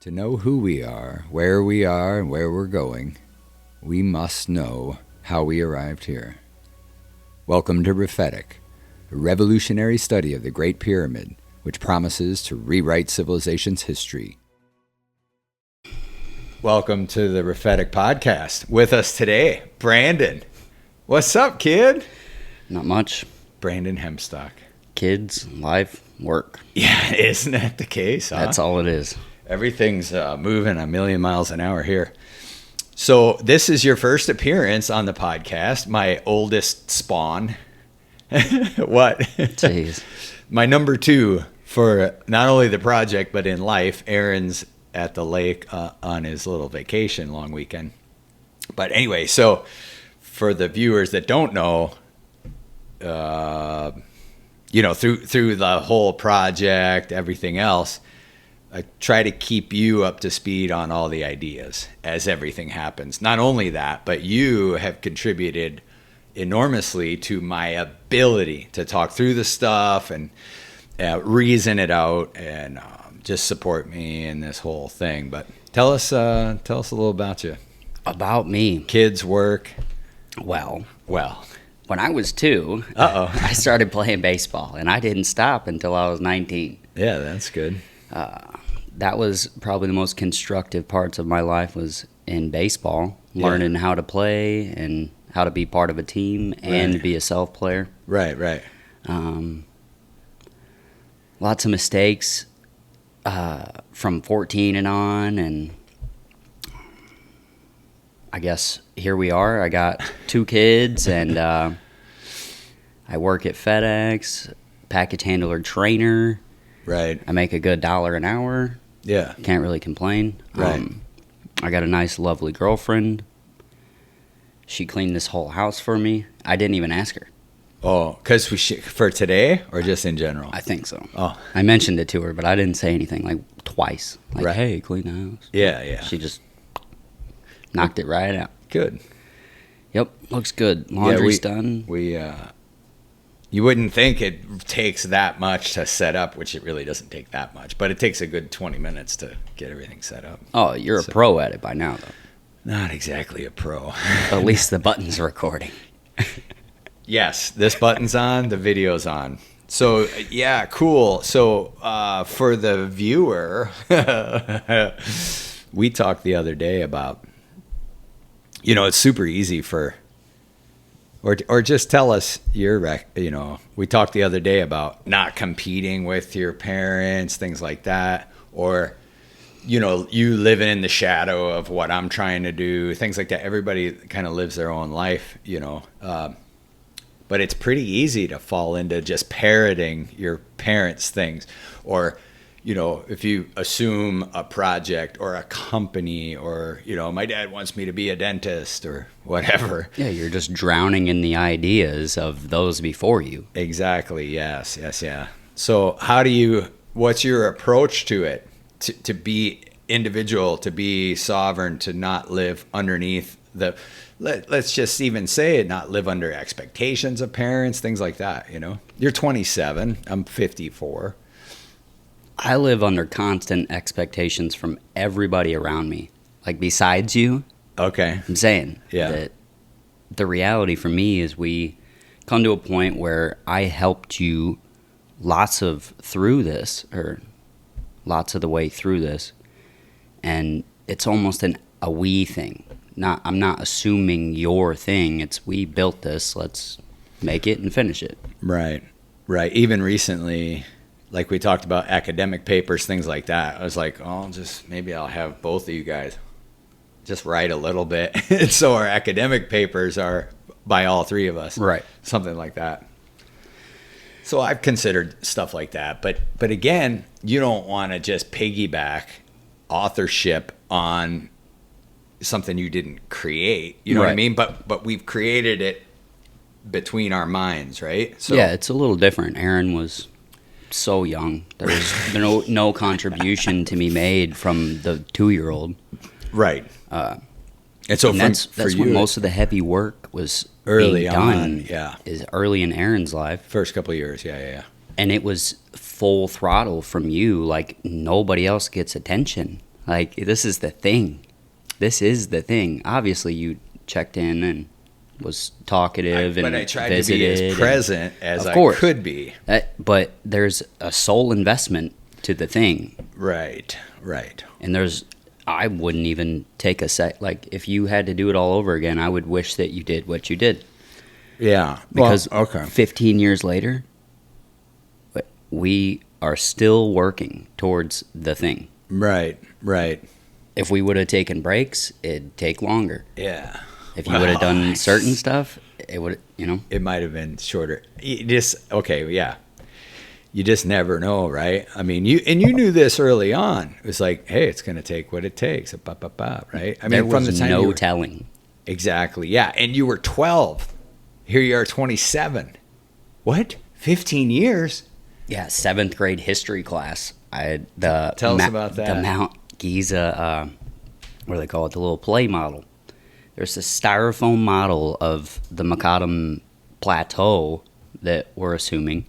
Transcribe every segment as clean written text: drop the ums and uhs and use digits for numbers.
To know who we are, and where we're going, we must know how we arrived here. Welcome to Rephetic, a revolutionary study of the Great Pyramid, which promises to rewrite civilization's history. Welcome to the Rephetic podcast. With us today, Brandon. What's up, kid? Not much. Brandon Hemstock. Kids, life, work. Yeah, isn't that the case? Huh? That's all it is. Everything's moving a million miles an hour here. So this is your first appearance on the podcast, my oldest spawn. What? Jeez. My number 2 for not only the project, but in life. Aaron's at the lake on his little vacation long weekend. But anyway, so for the viewers that don't know, through the whole project, everything else, I try to keep you up to speed on all the ideas as everything happens. Not only that, but you have contributed enormously to my ability to talk through the stuff and reason it out and just support me in this whole thing. But tell us a little about you. About me? Kids, work. Well. When I was 2, I started playing baseball, and I didn't stop until I was 19. Yeah, that's good. That was probably the most constructive parts of my life was in baseball, learning how to play and how to be part of a team and be a self player. Right. Lots of mistakes from 14 and on, and I guess here we are. I got 2 kids, and I work at FedEx, package handler trainer. Right. I make a good $1 an hour. Yeah. Can't really complain. Right. I got a nice, lovely girlfriend. She cleaned this whole house for me. I didn't even ask her. Oh, because for today or just in general? I think so. Oh. I mentioned it to her, but I didn't say anything, like twice. Like, right. Hey, clean the house. Yeah. She just knocked it right out. Good. Yep, looks good. Laundry's done. You wouldn't think it takes that much to set up, which it really doesn't take that much, but it takes a good 20 minutes to get everything set up. Oh, you're a pro at it by now, though. Not exactly a pro. At least the button's recording. Yes, this button's on, the video's on. So, yeah, cool. So, for the viewer, we talked the other day about, it's super easy or just tell us we talked the other day about not competing with your parents, things like that, or, you living in the shadow of what I'm trying to do, things like that. Everybody kind of lives their own life, but it's pretty easy to fall into just parroting your parents' things, or, if you assume a project or a company or, my dad wants me to be a dentist or whatever. Yeah, you're just drowning in the ideas of those before you. Exactly. Yes. Yeah. So what's your approach to it? To be individual, to be sovereign, to not live underneath let's just even say it, not live under expectations of parents, things like that, You're 27, I'm 54. I live under constant expectations from everybody around me, like besides you. Okay. I'm saying that the reality for me is we come to a point where I helped you lots of the way through this, and it's almost a we thing. I'm not assuming your thing. It's we built this. Let's make it and finish it. Right. Even recently, like we talked about academic papers, things like that. I was like, maybe I'll have both of you guys just write a little bit. So our academic papers are by all 3 of us. Right. Something like that. So I've considered stuff like that. But again, you don't want to just piggyback authorship on something you didn't create. You know what I mean? But we've created it between our minds, right? So yeah, it's a little different. Aaron was so young. There was no contribution to be made from the 2-year-old. Right. And so that's for when you, most of the heavy work was early being done. on, yeah. Is early in Aaron's life. First couple of years, yeah. And it was full throttle from you, like nobody else gets attention. Like, this is the thing. This is the thing. Obviously, you checked in and was talkative and but I tried to visited. be as present as Of I course. could be. But there's a soul investment to the thing. Right. And I wouldn't even take a sec. Like, if you had to do it all over again, I would wish that you did what you did. Yeah. Because well, okay. 15 years later, we are still working towards the thing. Right. If we would have taken breaks, it'd take longer. Yeah. If you would have done certain stuff, it would, It might have been shorter. You just never know, right? I mean, you knew this early on. It was like, hey, it's going to take what it takes, right? I mean, there from was the time no telling. Exactly, yeah. And you were 12. Here you are, 27. What? 15 years? Yeah, 7th grade history class. Tell us about that. The Mount Giza, what do they call it? The little play model. There's a styrofoam model of the Macadam Plateau that we're assuming.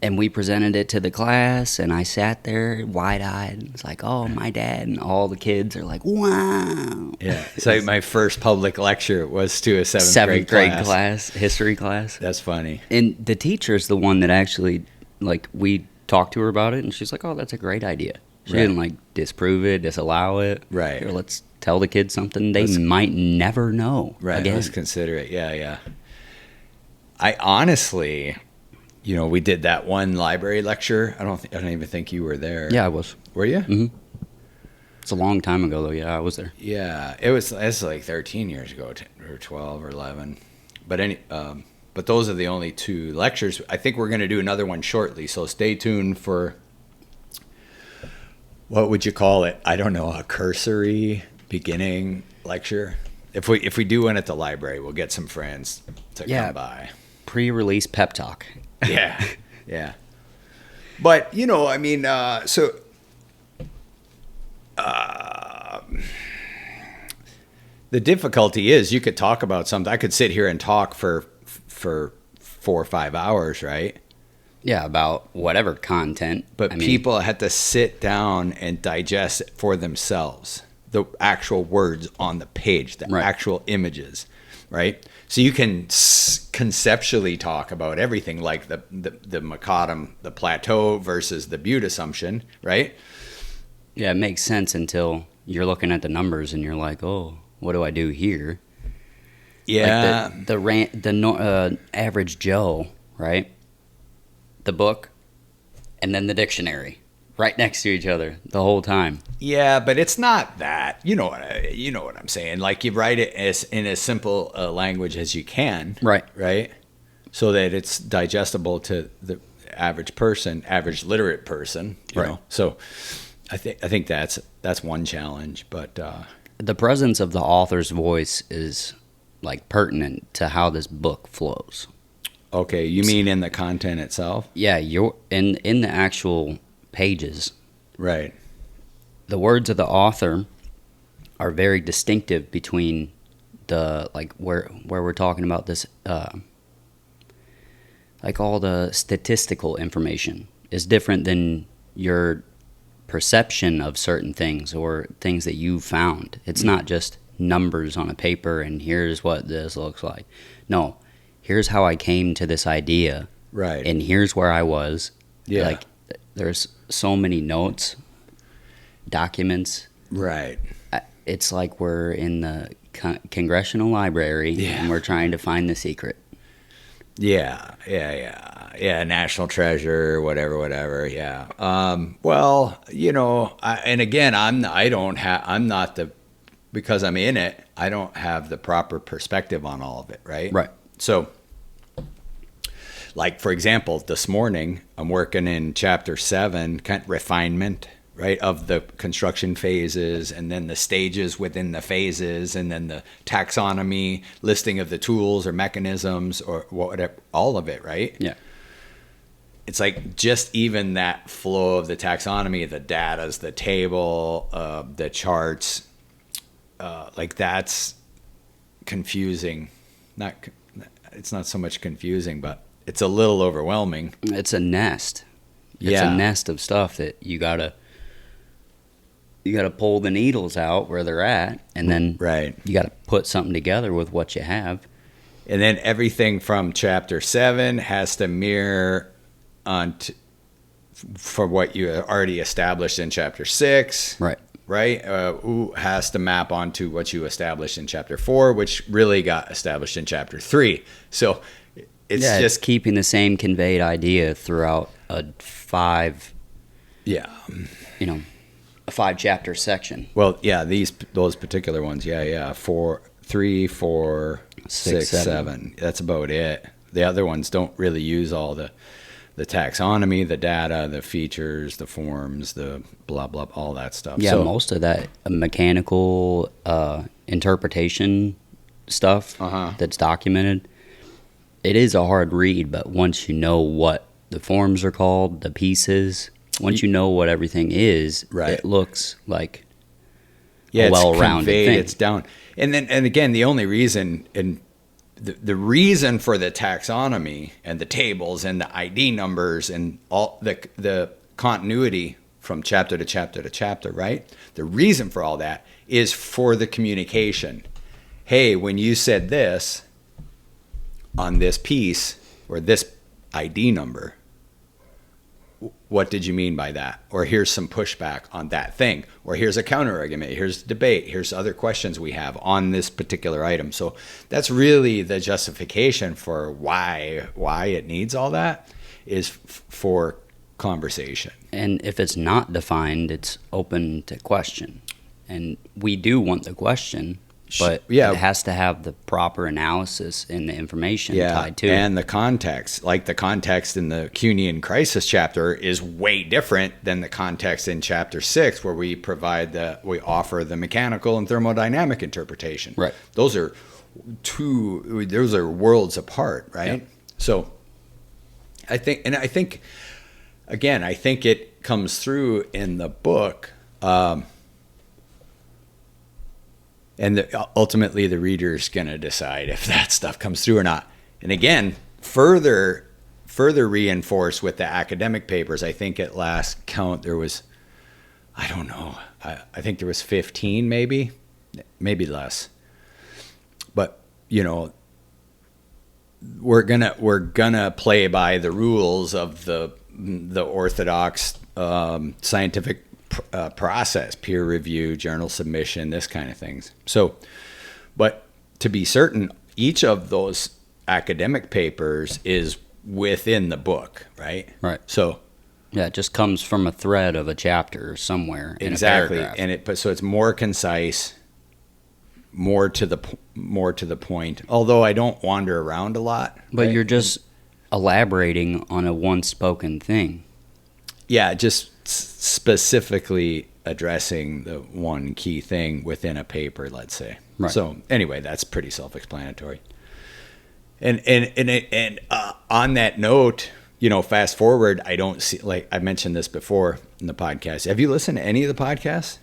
And we presented it to the class, and I sat there wide-eyed. It's like, oh, my dad, and all the kids are like, wow. Yeah, it's like my first public lecture was to a seventh grade class. History class. That's funny. And the teacher's the one that actually, like, we talked to her about it, and she's like, oh, that's a great idea. She didn't, like, disprove it, disallow it. Right. Here, let's tell the kids something they might never know. Right, again. let's consider it. Yeah. I honestly, we did that one library lecture. I don't even think you were there. Yeah, I was. Were you? Mm-hmm. It's a long time ago, though. Yeah, I was there. Yeah, it's like 13 years ago, or 12 or 11. But those are the only 2 lectures. I think we're going to do another one shortly, so stay tuned for, what would you call it? I don't know, a cursory beginning lecture. If we do one at the library, we'll get some friends to come by. Pre-release pep talk. Yeah. But I mean, the difficulty is you could talk about something. I could sit here and talk for 4 or 5 hours, right? Yeah, about whatever content. But people had to sit down and digest it for themselves. The actual words on the page, the actual images, right? So you can conceptually talk about everything, like the Macadam, the plateau versus the Butte assumption, right? Yeah, it makes sense until you're looking at the numbers and you're like, oh, what do I do here? Yeah. Like the average Joe, right? The book and then the dictionary right next to each other the whole time. Yeah, but it's not that. You know what I'm saying. Like, you write it in as simple a language as you can. Right? So that it's digestible to the average person, average literate person, you know. So I think that's one challenge, but the presence of the author's voice is like pertinent to how this book flows. Okay, you mean in the content itself? Yeah, you're in the actual pages. Right. The words of the author are very distinctive between the, like, where we're talking about this, like, all the statistical information is different than your perception of certain things or things that you found. It's not just numbers on a paper and here's what this looks like. No, here's how I came to this idea. Right. And here's where I was. Yeah. Like, there's so many notes, documents. Right. It's like we're in the congressional library and we're trying to find the secret. Yeah. National treasure, whatever. Yeah. Well, and again, because I'm in it, I don't have the proper perspective on all of it. Right. So, like, for example, this morning I'm working in chapter 7, kind of refinement, right, of the construction phases, and then the stages within the phases, and then the taxonomy, listing of the tools or mechanisms or whatever, all of it, right? Yeah. It's like just even that flow of the taxonomy, the datas, the table, the charts, like, that's confusing. It's not so much confusing, but it's a little overwhelming. It's a nest. It's a nest of stuff that you gotta You got to pull the needles out where they're at, and then Right. you got to put something together with what you have. And then everything from chapter 7 has to mirror on for what you already established in chapter 6. Right. Right? Has to map onto what you established in chapter 4, which really got established in chapter 3. So it's just keeping the same conveyed idea throughout a 5 chapter section. Well, yeah, those particular ones, yeah, 4, 3, 4, 6, 7. That's about it. The other ones don't really use all the taxonomy, the data, the features, the forms, the blah blah, all that stuff. Yeah, so, most of that mechanical interpretation stuff that's documented. It is a hard read, but once you know what the forms are called, the pieces, once you know what everything is, right. It looks like a well-rounded thing. It's down, and again, the only reason the reason for the taxonomy and the tables and the ID numbers and all the continuity from chapter to chapter to chapter, right? The reason for all that is for the communication. Hey, when you said this on this piece or this ID number, what did you mean by that? Or here's some pushback on that thing. Or here's a counter argument. Here's debate. Here's other questions we have on this particular item. So that's really the justification for why it needs all that is for conversation. And if it's not defined, it's open to question. And we do want the question, but it has to have the proper analysis and the information tied to it. And the context. Like the context in the Cunian crisis chapter is way different than the context in chapter 6, where we offer the mechanical and thermodynamic interpretation. Right. Those are worlds apart, right? Yep. So I think it comes through in the book. And ultimately, the reader's going to decide if that stuff comes through or not. And again, further reinforced with the academic papers. I think at last count there was, I don't know, I think there was 15 maybe less. But we're gonna play by the rules of the orthodox scientific process, peer review, journal submission, this kind of things. So, but to be certain, each of those academic papers is within the book, right? Right. So, yeah, it just comes from a thread of a chapter somewhere in exactly, a paragraph. so it's more concise, more to the point. Although I don't wander around a lot. But right? You're just elaborating on a once spoken thing. Yeah, just specifically addressing the one key thing within a paper, let's say. Right. So anyway, that's pretty self-explanatory. And on that note, fast forward, I don't see, like I mentioned this before in the podcast. Have you listened to any of the podcasts?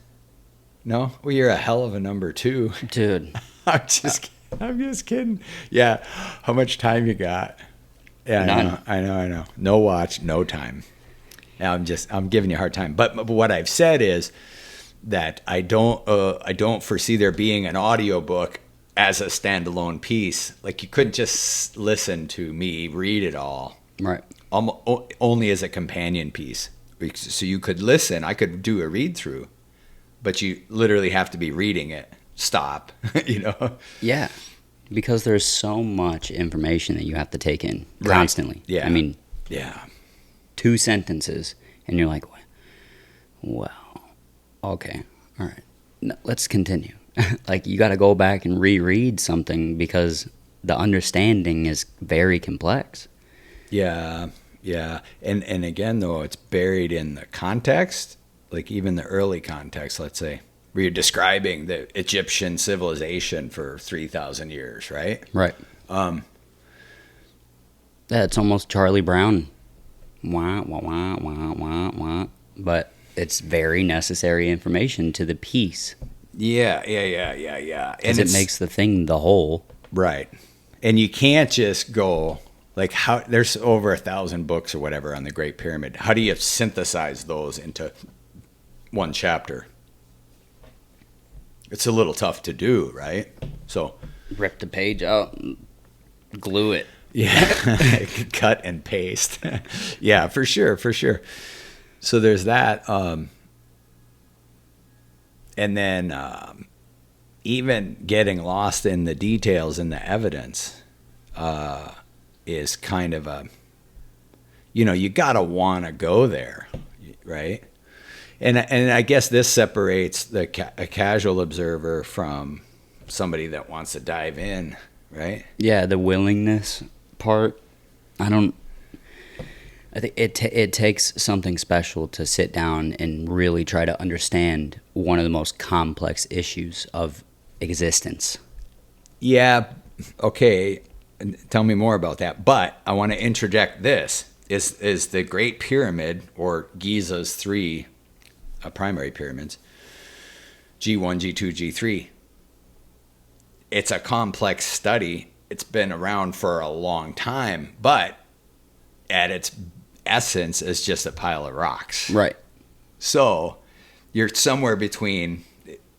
No? Well, you're a hell of a number 2. Dude. I'm just kidding. Yeah. How much time you got? Yeah, None. I know. No watch, no time. I'm giving you a hard time. But what I've said is that I don't foresee there being an audiobook as a standalone piece. Like you couldn't just listen to me read it all. Right. Only as a companion piece. So you could listen. I could do a read through, but you literally have to be reading it. Stop. Yeah. Because there's so much information that you have to take in constantly. Yeah. I mean, yeah. 2 sentences, and you're like, well, okay, all right, no, let's continue. Like, you got to go back and reread something because the understanding is very complex. Yeah. And again, though, it's buried in the context, like even the early context, let's say, where you're describing the Egyptian civilization for 3,000 years, right? Right. Yeah, it's almost Charlie Brown. Wah, wah, wah, wah, wah, wah. But it's very necessary information to the piece. Yeah. Because it makes the thing the whole. Right. And you can't just go, like, how there's over 1,000 books or whatever on the Great Pyramid. How do you synthesize those into one chapter? it's a little tough to do, right? So Rip the page out, and glue it. yeah, cut and paste. Yeah, for sure, for sure. So there's that. And then even getting lost in the details and the evidence is kind of a, you gotta want to go there, right? And I guess this separates a casual observer from somebody that wants to dive in, right? Yeah, the willingness part. I think it takes something special to sit down and really try to understand one of the most complex issues of existence. Yeah, okay. Tell me more about that. But I want to interject this. Is the Great Pyramid, or Giza's three primary pyramids, G1, G2, G3, it's a complex study. It's been around for a long time, but at its essence, it's just a pile of rocks. Right. So you're somewhere between,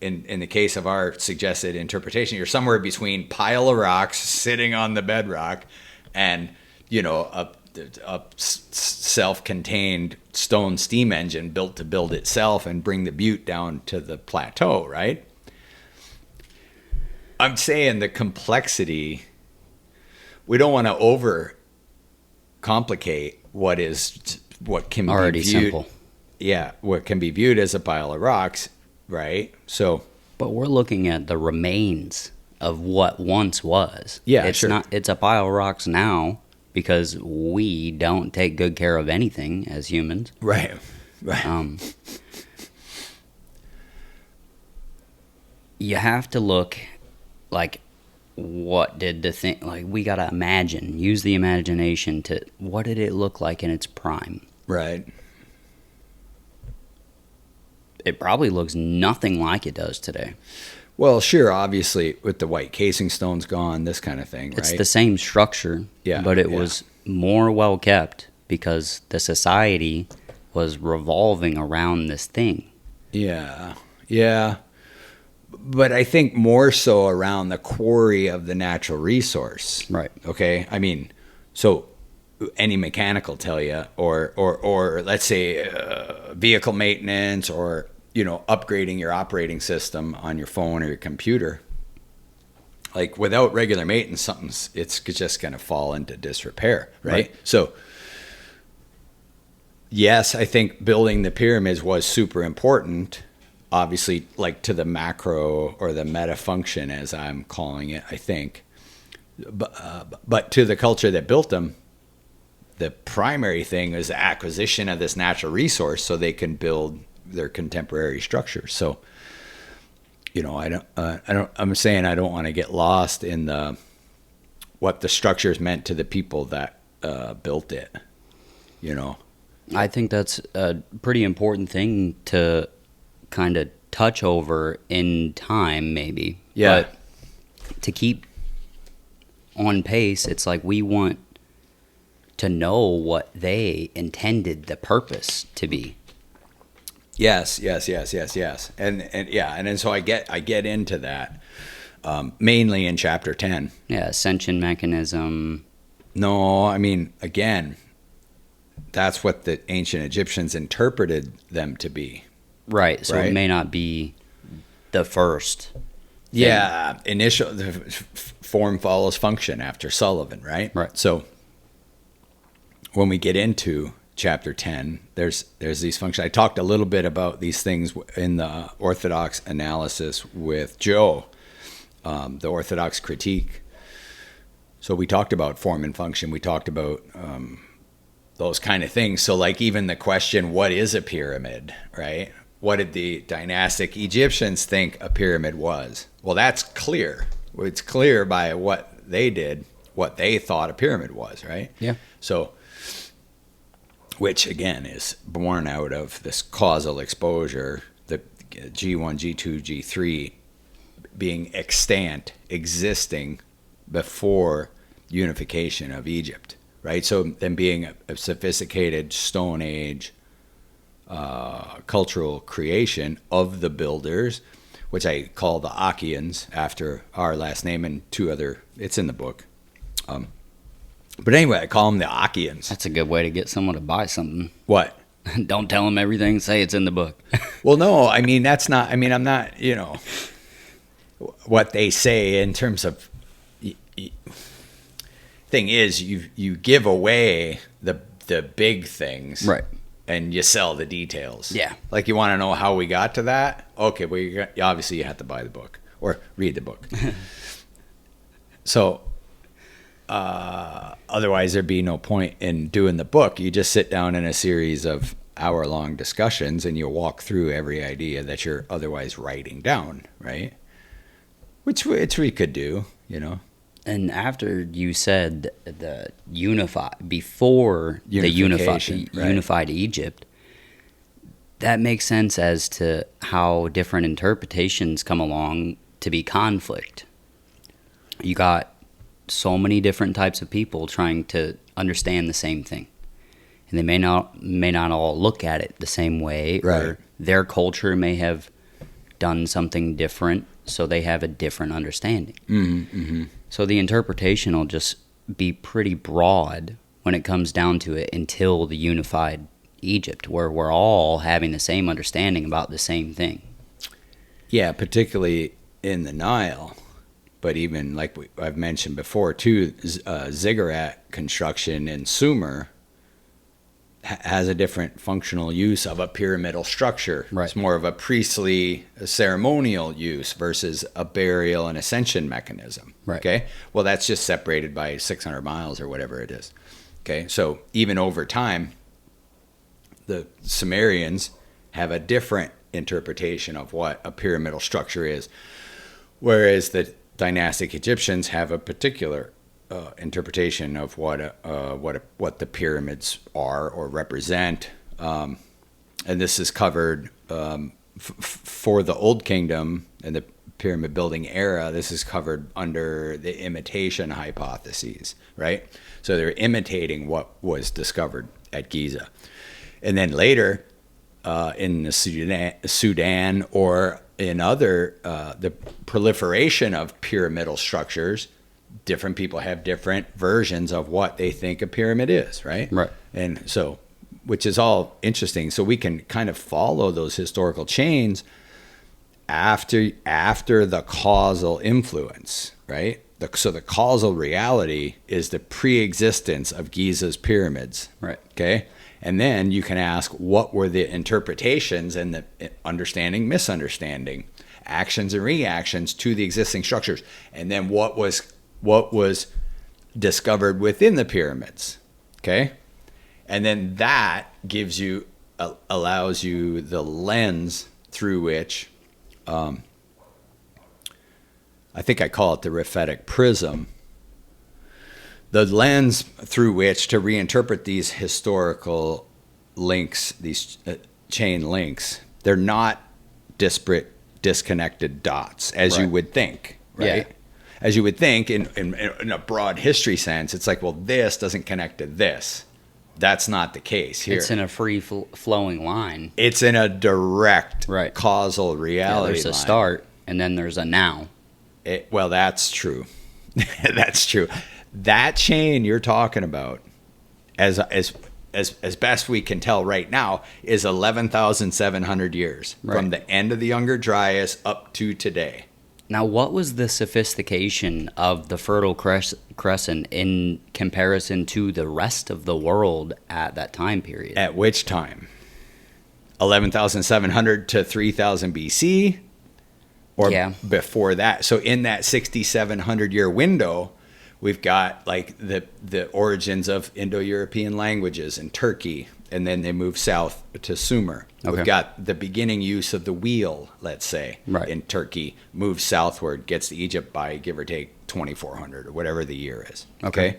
in the case of our suggested interpretation, you're somewhere between pile of rocks sitting on the bedrock and, a self-contained stone steam engine built to build itself and bring the butte down to the plateau, right? I'm saying the complexity, we don't want to over complicate what can already be viewed, simple. Yeah, what can be viewed as a pile of rocks, right? So, But we're looking at the remains of what once was. Yeah, it's sure. It's a pile of rocks now because we don't take good care of anything as humans. right. You have to look like, what did the thing, like, we gotta use the imagination to, what did it look like in its prime? Right. It probably looks nothing like it does today. Well, sure, obviously, with the white casing stones gone, this kind of thing, It's right? the same structure, Yeah, but it yeah. was more well kept because the society was revolving around this thing. Yeah, yeah. But I think more so around the quarry of the natural resource. Right. Okay? I mean, so any mechanic will tell you, or let's say vehicle maintenance, or, upgrading your operating system on your phone or your computer. Like, without regular maintenance, it's just going to fall into disrepair, right? So, yes, I think building the pyramids was super important, obviously, like to the macro or the meta function, as I'm calling it, I think. But to the culture that built them, the primary thing is the acquisition of this natural resource so they can build their contemporary structures. So, I'm saying I don't want to get lost in what the structures meant to the people that built it, I think that's a pretty important thing to kind of touch over in time, maybe. Yeah. But to keep on pace, it's like we want to know what they intended the purpose to be. Yes. And so I get into that mainly in chapter 10. Yeah, ascension mechanism. No, I mean, again, that's what the ancient Egyptians interpreted them to be. Right, so Right. it may not be the first thing. Yeah, the form follows function after Sullivan, right? Right. So when we get into chapter 10, there's these functions. I talked a little bit about these things in the Orthodox analysis with Joe, the Orthodox critique. So we talked about form and function. We talked about those kind of things. So, like, even the question, what is a pyramid, right? What did the dynastic Egyptians think a pyramid was? Well, that's clear. It's clear by what they did, what they thought a pyramid was, right? Yeah. So, which again is born out of this causal exposure, the G1, G2, G3 being extant, existing before unification of Egypt, right? So then being a sophisticated Stone Age cultural creation of the builders, which I call the Achaeans after our last name, and two other. It's in the book. But anyway, I call them the Achaeans. That's a good way to get someone to buy something. What? Don't tell them everything. Say it's in the book. Well, no, I mean, that's not, I mean, I'm not, what they say in terms of, thing is, you give away the big things. Right. And you sell the details. Yeah. Like, you want to know how we got to that? Okay, well, obviously you have to buy the book or read the book. So, otherwise there'd be no point in doing the book. You just sit down in a series of hour-long discussions and you walk through every idea that you're otherwise writing down, right? Which we could do, And after you said the before the unified Egypt, that makes sense as to how different interpretations come along to be conflict. You got so many different types of people trying to understand the same thing, and they may not all look at it the same way, right. Or their culture may have done something different, so they have a different understanding. Mm-hmm. So the interpretation will just be pretty broad when it comes down to it until the unified Egypt, where we're all having the same understanding about the same thing. Yeah, particularly in the Nile. But even like I've mentioned before too, ziggurat construction in Sumer has a different functional use of a pyramidal structure. Right. It's more of a priestly ceremonial use versus a burial and ascension mechanism. Right. Okay. Well, that's just separated by 600 miles or whatever it is. Okay. So even over time, the Sumerians have a different interpretation of what a pyramidal structure is, whereas the dynastic Egyptians have a particular interpretation of what the pyramids are or represent, and this is covered for the Old Kingdom and the pyramid building era. This is covered under the imitation hypotheses, right? So they're imitating what was discovered at Giza, and then later in the Sudan or in other the proliferation of pyramidal structures. Different people have different versions of what they think a pyramid is, right? Right. And so, which is all interesting. So we can kind of follow those historical chains after the causal influence, right? So the causal reality is the pre-existence of Giza's pyramids. Right. Okay. And then you can ask, what were the interpretations and the understanding, misunderstanding, actions and reactions to the existing structures? And then what was discovered within the pyramids, okay? And then that allows you the lens through which, I think I call it the Rephetic prism, the lens through which to reinterpret these historical links, these chain links. They're not disparate, disconnected dots, as you would think, right? Yeah. As you would think in a broad history sense, it's like, well, this doesn't connect to this. That's not the case here. It's in a free flowing line. It's in a direct causal reality there's a line. start, and then there's a now. Well, that's true. That's true. That chain you're talking about, as best we can tell right now, is 11,700 years from the end of the Younger Dryas up to today. Now, what was the sophistication of the Fertile Crescent in comparison to the rest of the world at that time period? At which time? 11,700 to 3,000 BC? Or before that? So in that 6,700 year window, we've got like the origins of Indo-European languages in Turkey, and then they move south to Sumer. Okay. We've got the beginning use of the wheel, let's say, in Turkey, moves southward, gets to Egypt by give or take 2,400 or whatever the year is. Okay.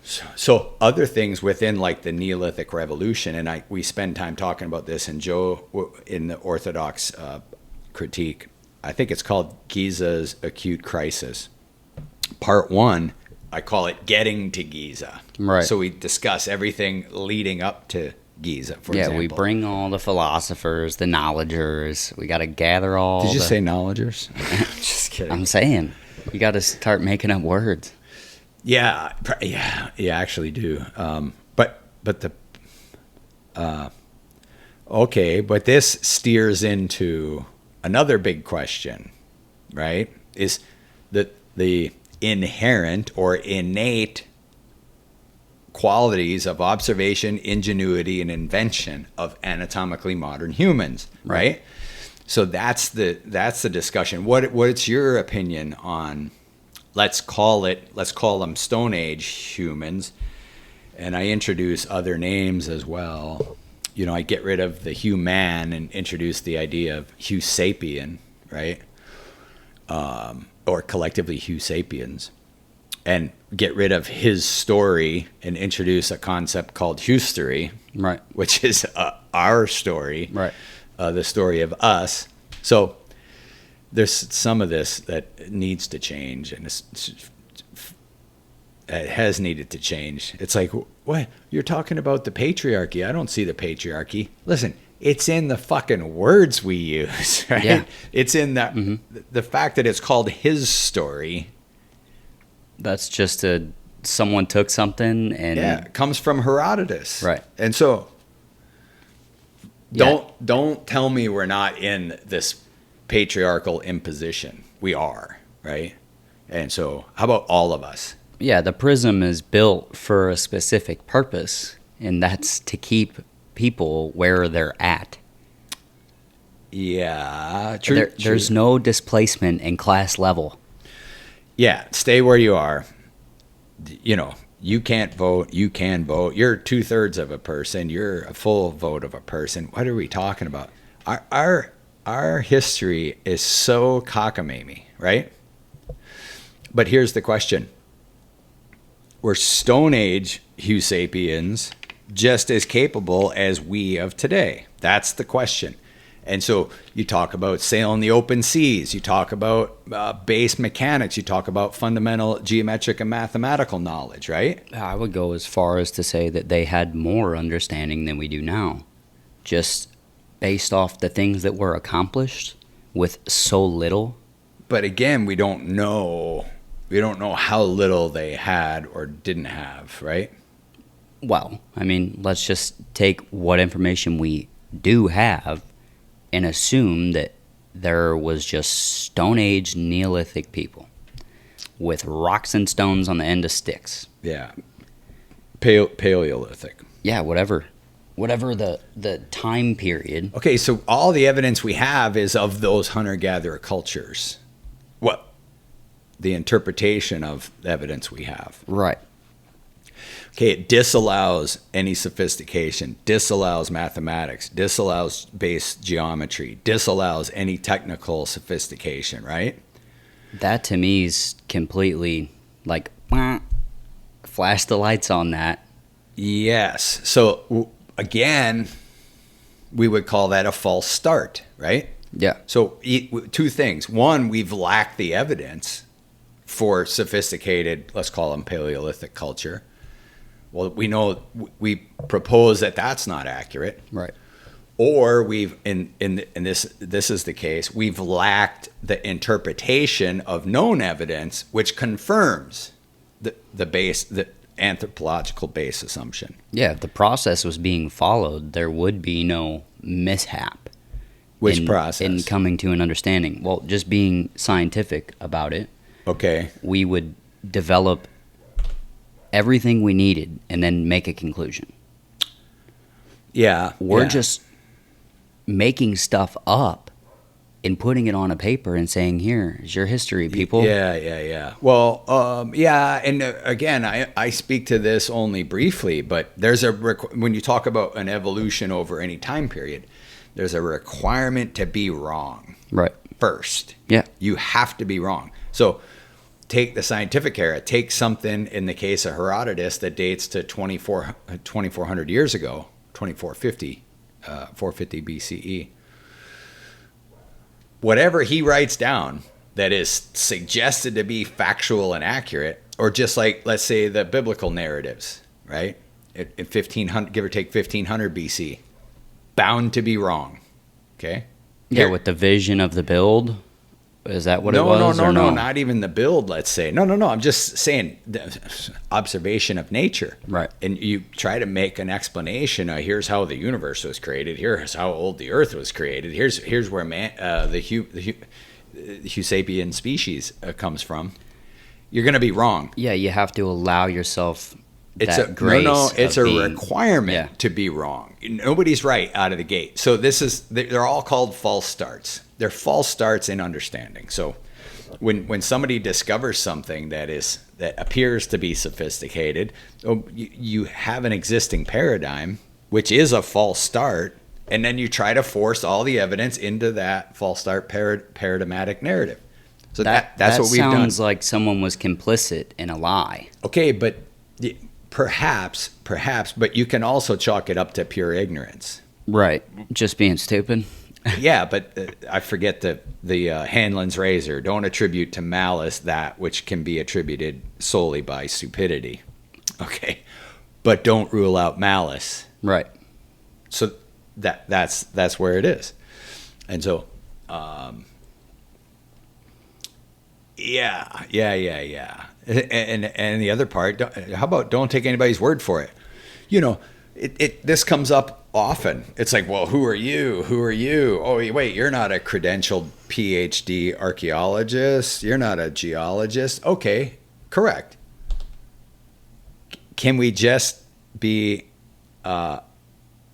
So other things within like the Neolithic Revolution, and we spend time talking about this, and Joe in the Orthodox critique, I think it's called Giza's Acute Crisis. Part 1, I call it Getting to Giza. Right. So we discuss everything leading up to Giza, for Yeah, example. we bring all the philosophers, the knowledgers. We got to gather all. Did you say knowledgers? Just kidding. I'm saying, you got to start making up words. Yeah, you actually do. But the okay, but this steers into another big question, right? Is the inherent or innate qualities of observation, ingenuity, and invention of anatomically modern humans, right? So that's the discussion. What's your opinion on, let's call them Stone Age humans, and I introduce other names as well. I get rid of the human and introduce the idea of Hugh sapien, right? Or collectively Hugh sapiens, and get rid of his story and introduce a concept called Hughstory, right? Which is our story, right? The story of us. So there's some of this that needs to change, and it has needed to change. It's like, what? You're talking about the patriarchy. I don't see the patriarchy. Listen, it's in the fucking words we use, right? Yeah. It's in that the fact that it's called his story. That's just someone took something and it comes from Herodotus, right? And so don't tell me we're not in this patriarchal imposition. We are, right? And so how about all of us? Yeah, the prism is built for a specific purpose, and that's to keep people where they're at. Yeah, true. There's no displacement in class level. Yeah, stay where you are. You can't vote. You can vote. You're 2/3 of a person. You're a full vote of a person. What are we talking about? Our history is so cockamamie, right? But here's the question. Were Stone Age Hugh sapiens just as capable as we of today? That's the question. And so you talk about sailing the open seas. You talk about base mechanics. You talk about fundamental geometric and mathematical knowledge, right? I would go as far as to say that they had more understanding than we do now, just based off the things that were accomplished with so little. But again, we don't know. We don't know how little they had or didn't have, right? Well, I mean, let's just take what information we do have and assume that there was just Stone Age Neolithic people with rocks and stones on the end of sticks. Yeah. Paleolithic. Yeah, whatever the time period. Okay, so all the evidence we have is of those hunter-gatherer cultures. What? The interpretation of the evidence we have. Right. Okay, it disallows any sophistication, disallows mathematics, disallows base geometry, disallows any technical sophistication, right? That to me is completely like, wah, flash the lights on that. Yes. So again, we would call that a false start, right? Yeah. So two things. One, we've lacked the evidence for sophisticated, let's call them Paleolithic culture. Well, we propose that that's not accurate. Right. Or we've in this is the case, we've lacked the interpretation of known evidence which confirms the anthropological base assumption. Yeah, if the process was being followed, there would be no mishap. Which process? In coming to an understanding. Well, just being scientific about it. Okay. We would develop everything we needed and then make a conclusion. Yeah. We're just making stuff up and putting it on a paper and saying, here is your history, people. Yeah. Well, and again, I speak to this only briefly, but there's when you talk about an evolution over any time period, there's a requirement to be wrong. Right. First. Yeah. You have to be wrong. So take the scientific era. Take something in the case of Herodotus that dates to 2,400 years ago, 2450, 450 BCE. Whatever he writes down that is suggested to be factual and accurate, or just like, let's say, the biblical narratives, right? at 1500, give or take 1500 BC. Bound to be wrong. Okay? Yeah, with the vision of the build. Is that what it No, was? no, not even the build, let's say. No. I'm just saying the observation of nature. Right. And you try to make an explanation. Here's how the universe was created. Here's how old the earth was created. Here's where the Homo sapien species comes from. You're going to be wrong. Yeah, you have to allow yourself It's that grace. It's a being, requirement to be wrong. Nobody's right out of the gate. So they're all called false starts. They're false starts in understanding. So when somebody discovers something that appears to be sophisticated, you have an existing paradigm, which is a false start, and then you try to force all the evidence into that false start paradigmatic narrative. So that's what we've done. That sounds like someone was complicit in a lie. Okay, but perhaps, but you can also chalk it up to pure ignorance. Right. Just being stupid. Yeah, but I forget the Hanlon's razor. Don't attribute to malice that which can be attributed solely by stupidity. Okay, but don't rule out malice. Right. So that's where it is, and so yeah. And the other part, how about don't take anybody's word for it? This comes up often. It's like, well, who are you? Who are you? Oh, wait, you're not a credentialed PhD archaeologist. You're not a geologist. Okay, correct. Can we just be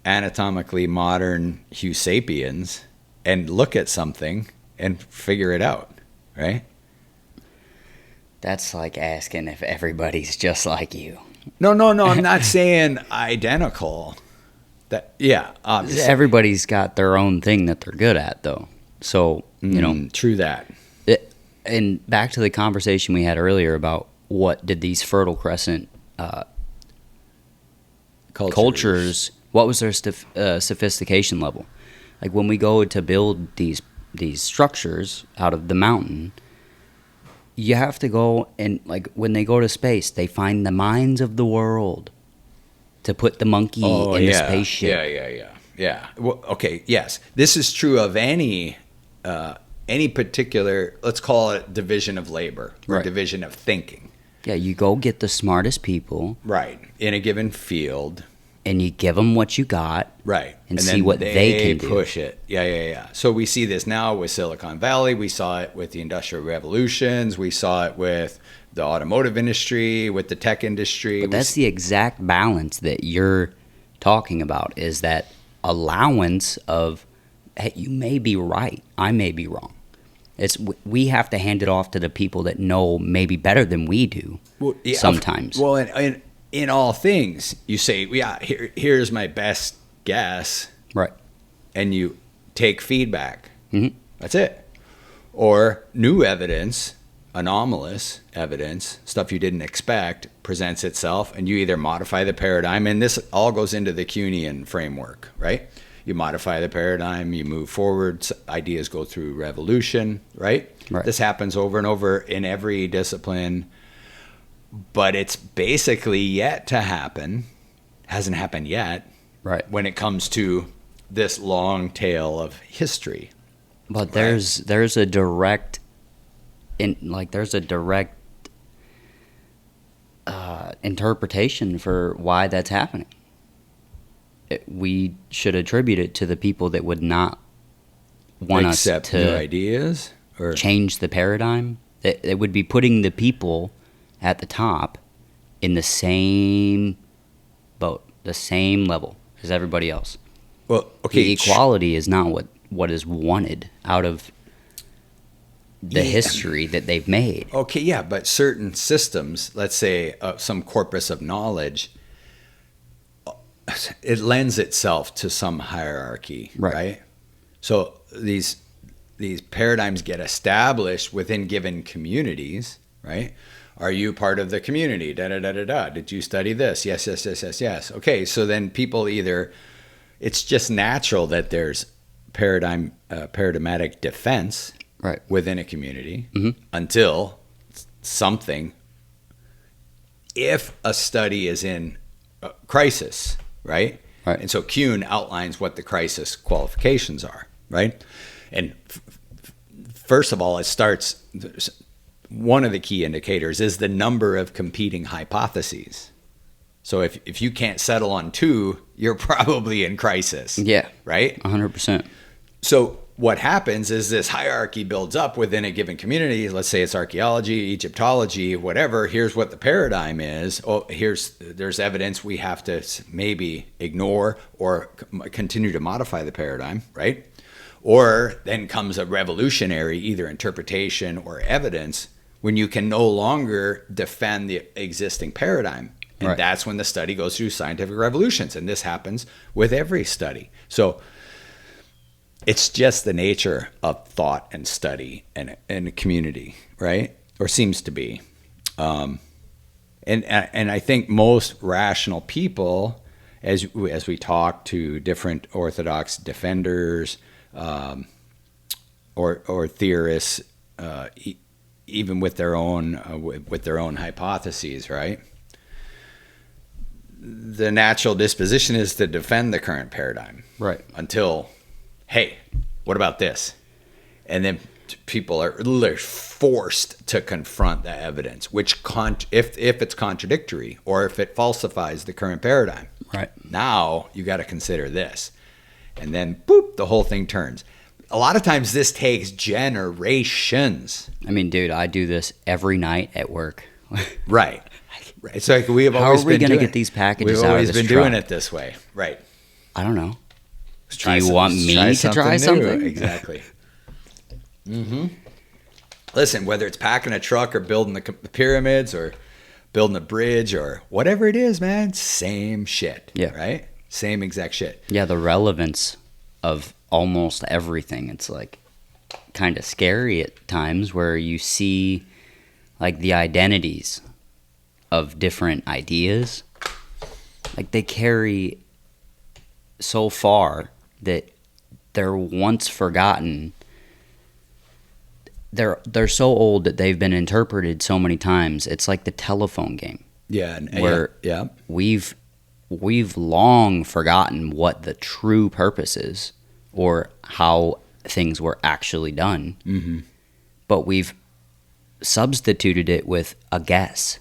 anatomically modern Homo sapiens and look at something and figure it out, right? That's like asking if everybody's just like you. No, I'm not saying identical. Obviously. Everybody's got their own thing that they're good at, though. So, True that. And back to the conversation we had earlier about what did these Fertile Crescent cultures, what was their sophistication level? Like when we go to build these structures out of the mountain, you have to go and, like, when they go to space, they find the minds of the world to put the monkey in the spaceship. Yeah. Well, okay, yes. This is true of any particular, let's call it division of labor or division of thinking. Yeah, you go get the smartest people. Right. In a given field. And you give them what you got. Right. And see what they can do. Push it. Yeah. So we see this now with Silicon Valley. We saw it with the Industrial Revolutions. We saw it with the automotive industry, with the tech industry. But that's the exact balance that you're talking about, is that allowance of, hey, you may be right, I may be wrong. We have to hand it off to the people that know maybe better than we do sometimes. Well, and in all things, you say, yeah, here's my best guess. Right. And you take feedback. Mm-hmm. That's it. Or new evidence, anomalous evidence, stuff you didn't expect, presents itself, and you either modify the paradigm, and this all goes into the Kuhnian framework, right? You modify the paradigm, you move forward, ideas go through revolution, right? This happens over and over in every discipline, but it's basically yet to happen, hasn't happened yet, right? When it comes to this long tail of history. But there's a direct interpretation for why that's happening. We should attribute it to the people that would not want accept us to new ideas or change the paradigm. It would be putting the people at the top in the same boat, the same level as everybody else. Well, okay, the equality is not what is wanted out of the history that they've made. Okay, yeah, but certain systems, let's say some corpus of knowledge, it lends itself to some hierarchy, right? So these paradigms get established within given communities, right? Are you part of the community? Da-da-da-da-da. Did you study this? Yes. Okay, so then people it's just natural that there's paradigmatic defense within a community until something, if a study is in crisis, right? Right. And so Kuhn outlines what the crisis qualifications are, right? And first of all, it starts, one of the key indicators is the number of competing hypotheses. So if you can't settle on two, you're probably in crisis. Yeah. Right? 100%. So what happens is this hierarchy builds up within a given community. Let's say it's archaeology, Egyptology, whatever. Here's what the paradigm is. Oh, there's evidence we have to maybe ignore or continue to modify the paradigm, right? Or then comes a revolutionary either interpretation or evidence when you can no longer defend the existing paradigm. And right. That's when the study goes through scientific revolutions. And this happens with every study. So it's just the nature of thought and study and a community, right? Or seems to be. And I think most rational people, as we talk to different orthodox defenders or theorists, even with their own hypotheses, right? The natural disposition is to defend the current paradigm, Right. Until, hey, what about this? And then people are literally forced to confront the evidence, which if it's contradictory or if it falsifies the current paradigm. Right. Now you got to consider this, and then boop, the whole thing turns. A lot of times this takes generations. I mean, dude, I do this every night at work. Right. It's like we have How always are we been going to doing get these packages We've out of always this been truck? doing it this way. Right. I don't know. Try Do you want me to try new. something? Exactly. Mm-hmm. Listen, whether it's packing a truck or building the pyramids or building a bridge or whatever it is, man, same shit. Yeah. Right? Same exact shit. Yeah, the relevance of almost everything. It's like kind of scary at times where you see like the identities of different ideas. Like they carry so far that they're once forgotten. They're so old that they've been interpreted so many times. It's like the telephone game. Yeah. Where yeah. we've long forgotten what the true purpose is or how things were actually done. Mm-hmm. But we've substituted it with a guess.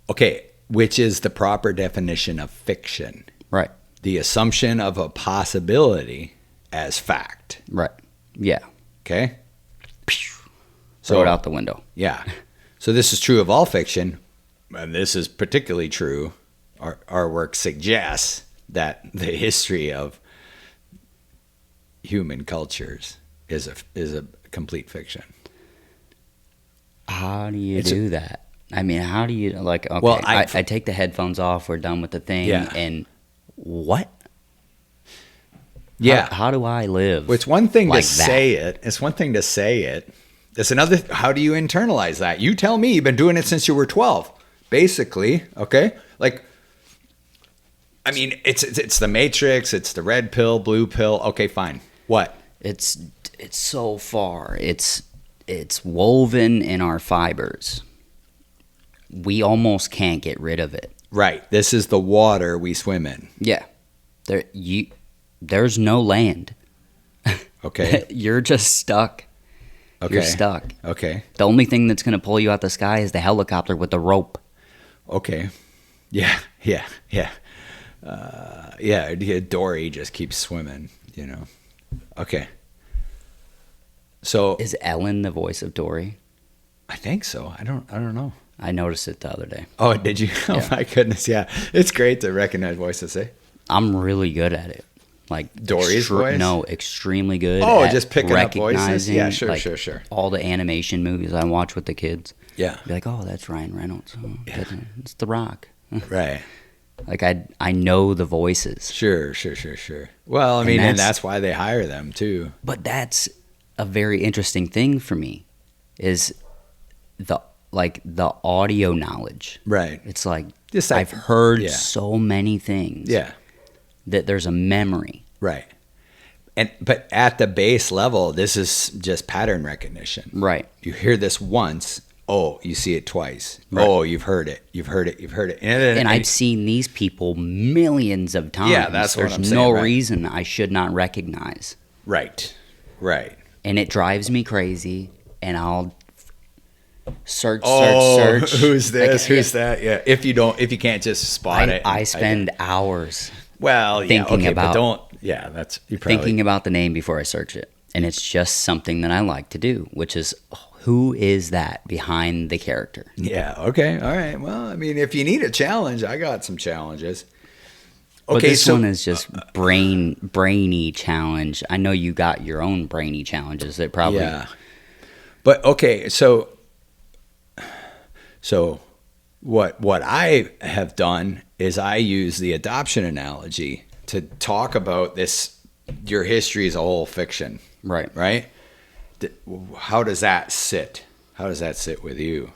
Okay. Which is the proper definition of fiction. Right. The assumption of a possibility as fact. Right. Yeah. Okay? Throw it out the window. Yeah. So this is true of all fiction, and this is particularly true. Our work suggests that the history of human cultures is a complete fiction. How do you do that? I mean, how do you, like, okay, Well, I take the headphones off, we're done with the thing, Yeah. and what? Yeah. How do I live? Well, it's one thing like to that? say it. It's one thing to say it. It's another. How do you internalize that? You tell me. You've been doing it since you were 12, basically. Okay. Like, I mean, it's the Matrix. It's the red pill, blue pill. Okay, fine. What? It's so far. It's woven in our fibers. We almost can't get rid of it. Right. This is the water we swim in. Yeah. There's no land. Okay. You're just stuck. Okay. You're stuck. Okay. The only thing that's going to pull you out the sky is the helicopter with the rope. Okay. Yeah. Yeah. Yeah. Yeah. Dory just keeps swimming. You know. Okay. So Is Ellen the voice of Dory? I think so. I don't know. I noticed it the other day. Oh, did you? Oh Yeah. my goodness. Yeah. It's great to recognize voices. Eh? I'm really good at it. Like Dory's voice? No, extremely good. Oh, at just picking up voices? recognizing, Yeah, sure, like, sure. All the animation movies I watch with the kids. Yeah. Be like, oh, that's Ryan Reynolds. Oh, Yeah. it's The Rock. Right. Like I know the voices. Sure. Well, I mean, and that's- that's why they hire them too. But that's a very interesting thing for me is the audio knowledge. Right. It's like Just like- I've heard yeah. so many things Yeah. that there's a memory. Right. But at the base level, this is just pattern recognition. Right. You hear this once, Oh, you see it twice. Right. Oh, you've heard it. You've heard it. You've heard it. And I've seen these people millions of times. Yeah, that's what There's I'm saying, no right. reason I should not recognize. Right. Right. And it drives me crazy. And I'll search. Who's this? Like, Who's that? Yeah. If you can't just spot it. I spend hours well, yeah, thinking okay, about- but don't. Yeah, that's you probably thinking about the name before I search it. And it's just something that I like to do, which is, who is that behind the character? Yeah. Okay. All right. Well, I mean, if you need a challenge, I got some challenges. But Okay. this So one is just brainy challenge. I know you got your own brainy challenges that probably. yeah. But okay. So what I have done is I use the adoption analogy to talk about this. Your history is a whole fiction, Right. right? How does that sit? How does that sit with you?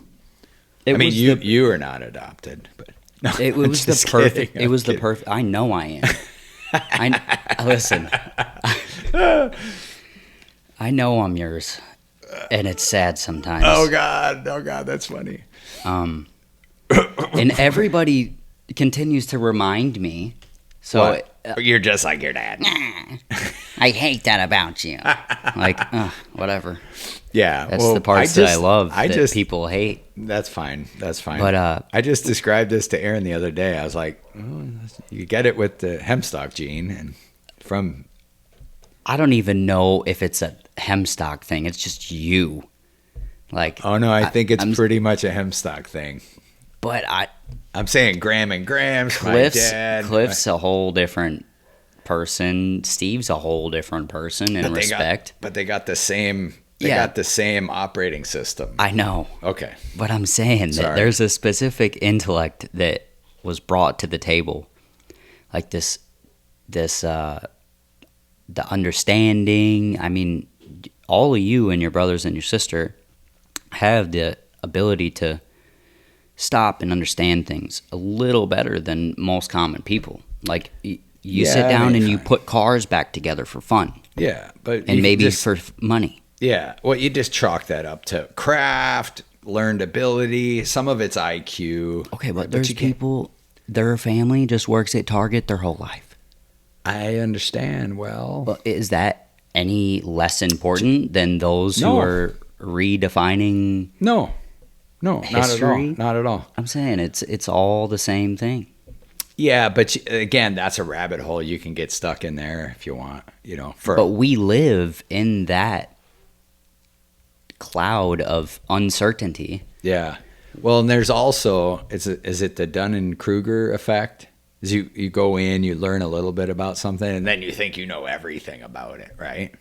It I mean, was you are not adopted, but no, It I'm was the just perfect. kidding. It was I'm the kidding. perfect. I know I am. Listen. I know I'm yours, and it's sad sometimes. Oh God, that's funny. And everybody continues to remind me. So What? You're just like your dad. I hate that about you. Like, whatever. Yeah, That's the parts that I love that people hate. That's fine. That's fine. But, I just described this to Aaron the other day. I was like, oh, you get it with the hemstock gene, and from I don't even know if it's a hemstock thing. It's just you. Like, oh no, I think it's pretty much a hemstock thing. but I'm saying Graham and Graham's my dad. Cliff's a whole different person. Steve's a whole different person in respect. But they got the same. They Yeah. got the same operating system. I know. Okay. But I'm saying that Sorry. there's a specific intellect that was brought to the table. Like the understanding. I mean, all of you and your brothers and your sister have the ability to stop and understand things a little better than most common people. Like you Yeah, sit I down mean, and you fine. put cars back together for fun Yeah, but and you maybe just, for money. yeah. Well, you just chalk that up to craft, learned ability. Some of it's IQ. Okay, but there's you can't- people, their family just works at Target their whole life. I understand. Well, Well, is that any less important than those who No. are redefining? no, not at all. History? Not at all. I'm saying it's all the same thing. Yeah, but again, that's a rabbit hole. You can get stuck in there if you want. But we live in that cloud of uncertainty. yeah. Well, and there's also is it the Dunning-Kruger effect? Is you go in, you learn a little bit about something, and then you think you know everything about it, right?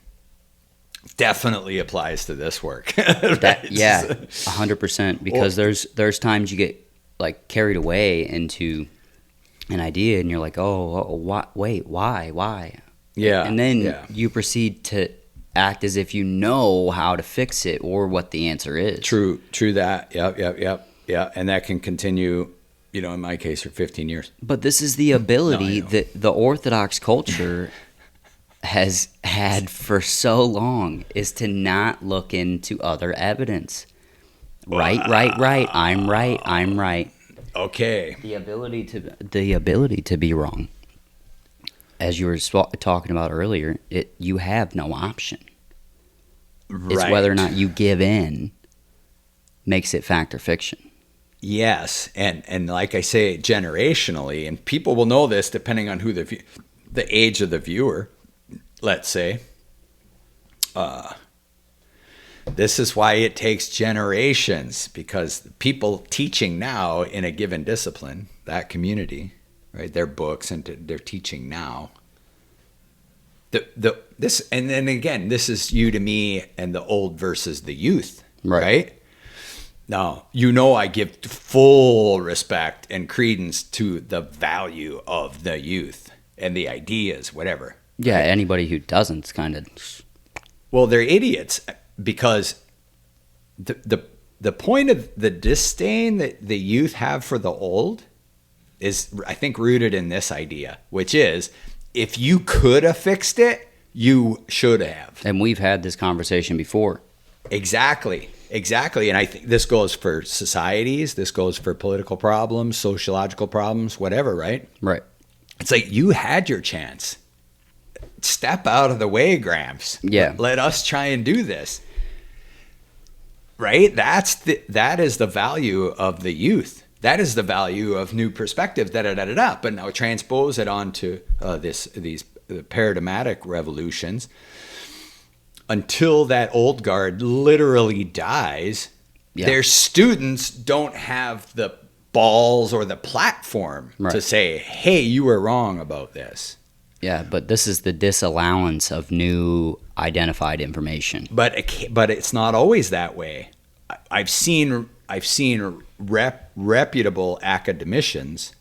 Definitely applies to this work. Right? Yeah, 100%. Because there's times you get like carried away into an idea, and you're like, wait, why? Yeah. And then yeah. you proceed to act as if you know how to fix it or what the answer is. True that. Yep. Yeah, and that can continue, in my case, for 15 years. But this is the ability No, I know. that the Orthodox culture has had for so long, is to not look into other evidence. Right. I'm right. Okay. The ability to be wrong. As you were talking about earlier, you have no option. It's whether or not you give in makes it fact or fiction. Yes, and like I say, generationally, and people will know this depending on who the age of the viewer. Let's say, this is why it takes generations, because people teaching now in a given discipline, that community, right? Their books and they're teaching now. This and then again, this is you to me and the old versus the youth, right? Now, I give full respect and credence to the value of the youth and the ideas, whatever. Yeah, anybody who doesn't kind of. Well, they're idiots, because the point of the disdain that the youth have for the old is, I think, rooted in this idea, which is, if you could have fixed it, you should have. And we've had this conversation before. Exactly. Exactly. And I think this goes for societies, this goes for political problems, sociological problems, whatever, right? Right. It's like you had your chance. Step out of the way, Gramps. Yeah. Let us try and do this. Right? That is the value of the youth. That is the value of new perspectives. But now transpose it onto these paradigmatic revolutions. Until that old guard literally dies, their students don't have the balls or the platform to say, hey, you were wrong about this. Yeah, but this is the disallowance of new identified information. But it's not always that way. I've seen reputable academicians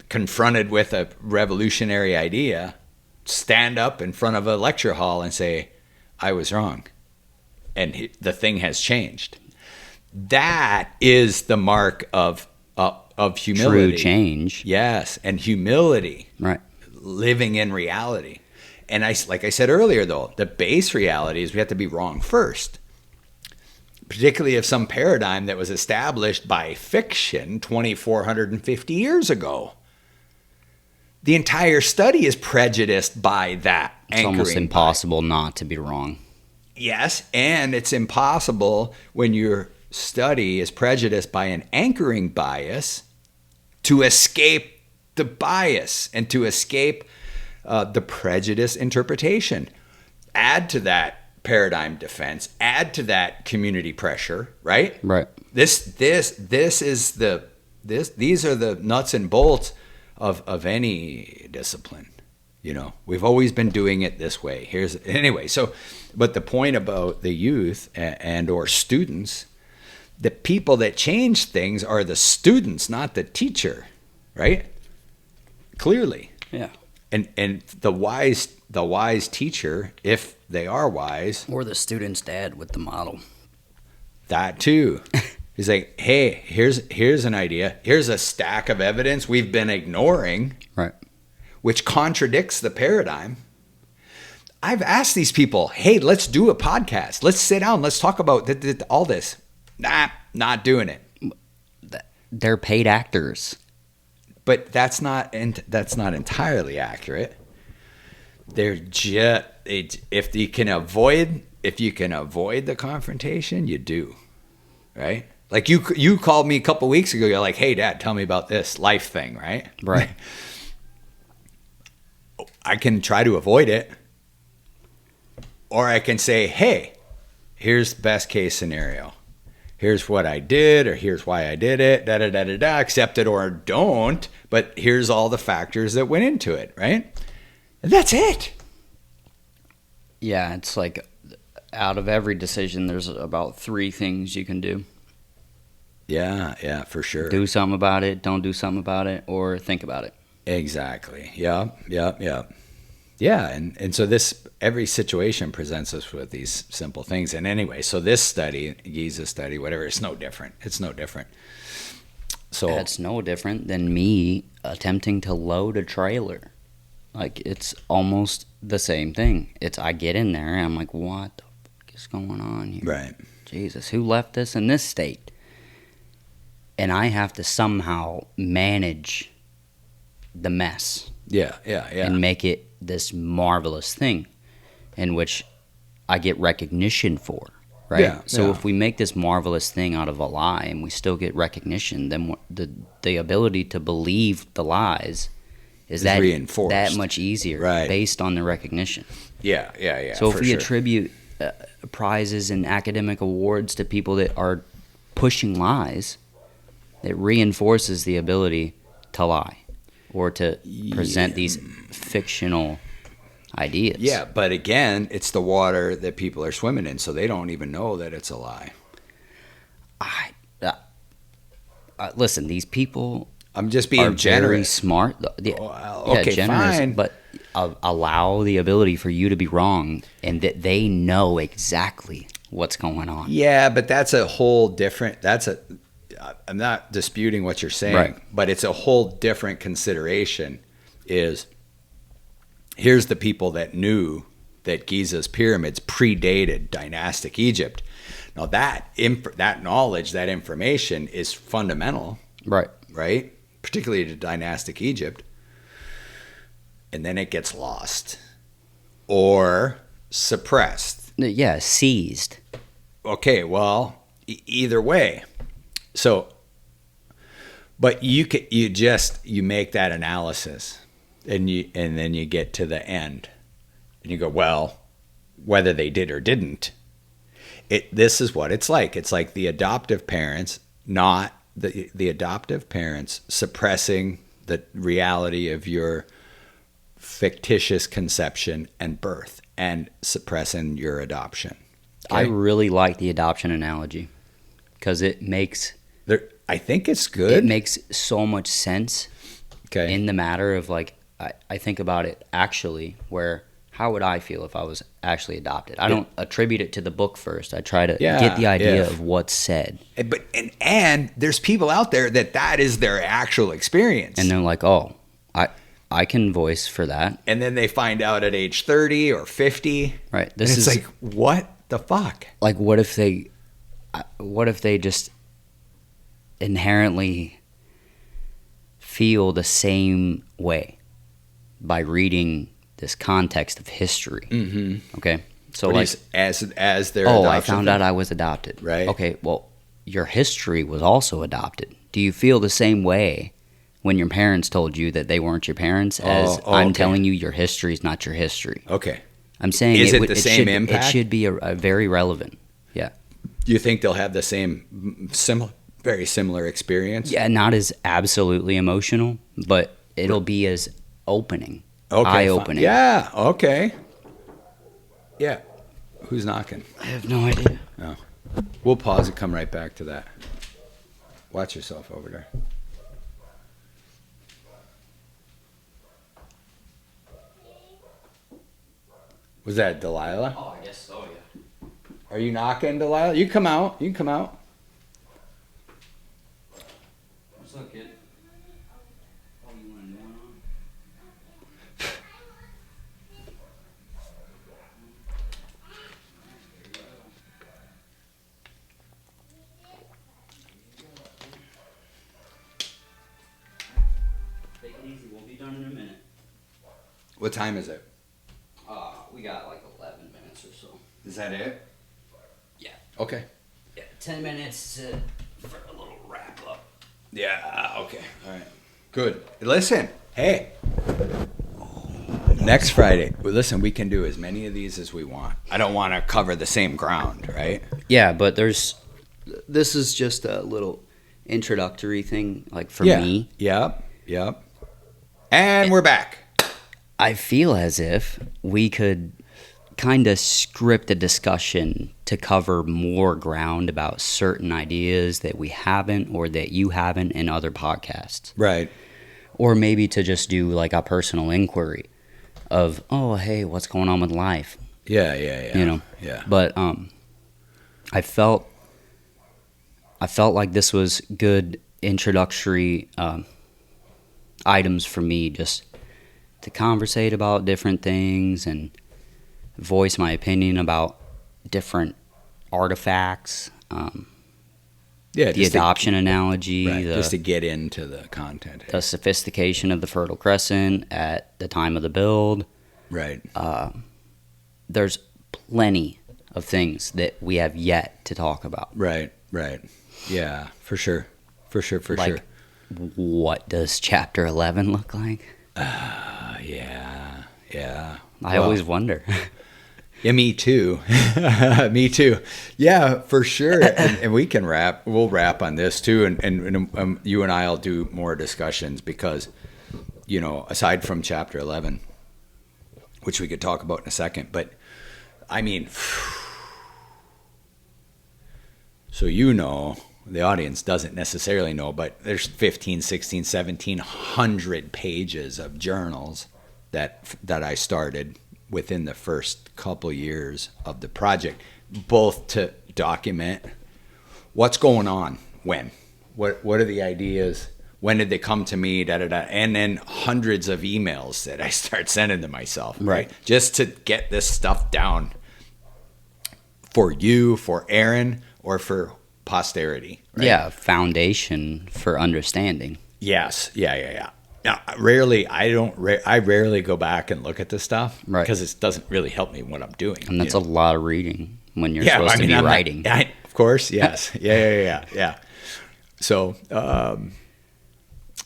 confronted with a revolutionary idea stand up in front of a lecture hall and say, I was wrong, and the thing has changed. That is the mark of humility. True change. Yes, and humility. Right. Living in reality. And like I said earlier, though, the base reality is we have to be wrong first. Particularly if some paradigm that was established by fiction 2,450 years ago. The entire study is prejudiced by that. It's almost impossible not to be wrong. Yes, and it's impossible when your study is prejudiced by an anchoring bias to escape the bias and to escape the prejudice interpretation. Add to that paradigm defense, add to that community pressure, right? Right. These are the nuts and bolts of any discipline. You know, we've always been doing it this way. But the point about the youth and or students, the people that change things are the students, not the teacher, right? Clearly. Yeah. And the wise teacher, if they are wise, Or the student's dad with the model. that too. He's like, hey, here's an idea. Here's a stack of evidence we've been ignoring, Right. which contradicts the paradigm. I've asked these people, hey, let's do a podcast. Let's sit down. Let's talk about all this. Nah, not doing it. They're paid actors. But that's not entirely accurate. They're just if you can avoid the confrontation, you do, right? Like you called me a couple weeks ago. You're like, hey, Dad, tell me about this life thing, right? Right. I can try to avoid it, or I can say, hey, here's the best case scenario. Here's what I did, or here's why I did it, accept it or don't, but here's all the factors that went into it, right? And that's it. Yeah, it's like out of every decision, there's about 3 things you can do. Yeah, for sure. Do something about it, don't do something about it, or think about it. Exactly. Yeah. Yeah, and so every situation presents us with these simple things. And anyway, so this study, Giza study, whatever, it's no different. It's no different. So It's no different than me attempting to load a trailer. Like, it's almost the same thing. I get in there and I'm like, what the fuck is going on here? right. Jesus, who left this in this state? And I have to somehow manage the mess. Yeah. And make it this marvelous thing in which I get recognition for, right? Yeah, so if we make this marvelous thing out of a lie and we still get recognition, then the ability to believe the lies is that reinforced. That much easier, right, based on the recognition. Yeah. So if we attribute prizes and academic awards to people that are pushing lies, it reinforces the ability to lie or to present these fictional ideas. Yeah, but again, it's the water that people are swimming in, so they don't even know that it's a lie. Listen, these people I'm just being are generous. very smart. Okay, generous, fine. But allow the ability for you to be wrong and that they know exactly what's going on. Yeah, but that's a whole different. I'm not disputing what you're saying, right, but it's a whole different consideration. Here's the people that knew that Giza's pyramids predated dynastic Egypt. Now that knowledge, that information is fundamental, Right. right? Particularly to dynastic Egypt. And then it gets lost or suppressed. Yeah, seized. Okay, well, either way. So, but you make that analysis, and then you get to the end, and you go, well, whether they did or didn't, this is what it's like. It's like the adoptive parents, not the adoptive parents suppressing the reality of your fictitious conception and birth and suppressing your adoption. Okay? I really like the adoption analogy because it makes I think it's good. It makes so much sense Okay. in the matter of like I think about it actually where how would I feel if I was actually adopted? I don't attribute it to the book first. I try to get the idea of what's said. But and there's people out there that is their actual experience. And they're like, "Oh, I can voice for that." And then they find out at age 30 or 50. Right. This is like, what the fuck? Like what if they just inherently feel the same way by reading this context of history? Mm-hmm. Okay. So But as their adoption I found out I was adopted. Right. Okay, well, your history was also adopted. Do you feel the same way when your parents told you that they weren't your parents as I'm telling you your history is not your history? Okay. I'm saying Is it the same impact? It should be a very relevant. Yeah. Do you think they'll have the same very similar experience? Yeah, not as absolutely emotional, but it'll be as eye-opening. Yeah, okay. Yeah. Who's knocking? I have no idea. No. We'll pause and come right back to that. Watch yourself over there. Was that Delilah? Oh, I guess so, yeah. Are you knocking, Delilah? You come out. What's up, kid? Oh, you want a new one on? Take it easy. We'll be done in a minute. What time is it? We got like 11 minutes or so. Is that it? Yeah. Okay. Yeah, 10 minutes for a little wrap up. Yeah, okay. All right. Good. Listen, hey. Next Friday, listen, we can do as many of these as we want. I don't want to cover the same ground, right? Yeah, but this is just a little introductory thing, like for me. Yep. And we're back. I feel as if we could kind of script a discussion to cover more ground about certain ideas that we haven't or that you haven't in other podcasts. Right. Or maybe to just do like a personal inquiry of, oh, hey, what's going on with life? Yeah. You know? Yeah. But I felt like this was good introductory items for me just to conversate about different things and voice my opinion about different artifacts. The adoption analogy, right, just to get into the content. the sophistication of the Fertile Crescent at the time of the build. Right. There's plenty of things that we have yet to talk about. Right. Yeah, for sure. Like, what does chapter 11 look like? Yeah. I always wonder. Yeah, me too. Me too. Yeah, for sure. And we can we'll wrap on this too. And you and I'll do more discussions because, aside from chapter 11, which we could talk about in a second, but I mean, so the audience doesn't necessarily know, but there's 15, 16, 1,700 pages of journals that I started within the first couple years of the project, both to document what's going on, what are the ideas, when did they come to me, and then hundreds of emails that I start sending to myself, right? Just to get this stuff down for you, for Aaron, or for posterity. Right? Yeah, foundation for understanding. Yes. Yeah. Now, I rarely go back and look at this stuff Right. because it doesn't really help me what I'm doing. And that's a lot of reading when you're Yeah, supposed to be I'm not- writing. of course, yes. Yeah. So,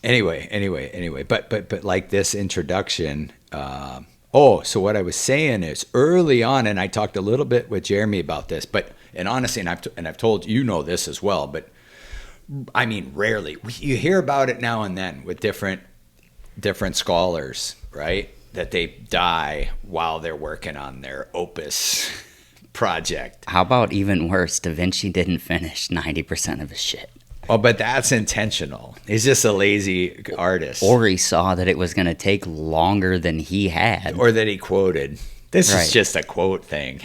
anyway, but like this introduction, so what I was saying is early on, and I talked a little bit with Jeremy about this, and honestly, and I've told you know this as well, but I mean, rarely. You hear about it now and then with different scholars, right? That they die while they're working on their opus project. How about even worse? Da Vinci didn't finish 90% of his shit. Oh, but that's intentional. He's just a lazy artist. Or he saw that it was going to take longer than he had. Or that he quoted. This Right. is just a quote thing.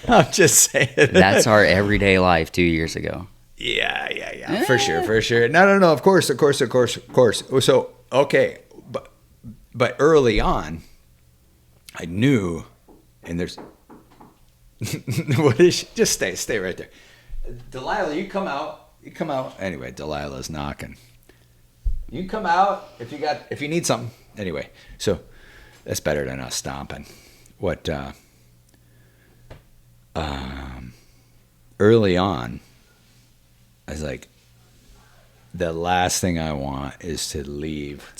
I'm just saying. That's our everyday life 2 years ago. Yeah. For sure. No. Of course. So, okay. But early on, I knew, and there's, what is, just stay right there. Delilah, you come out. Anyway, Delilah's knocking. You come out if you need something. Anyway, so that's better than us stomping. What, early on, I was like, the last thing I want is to leave.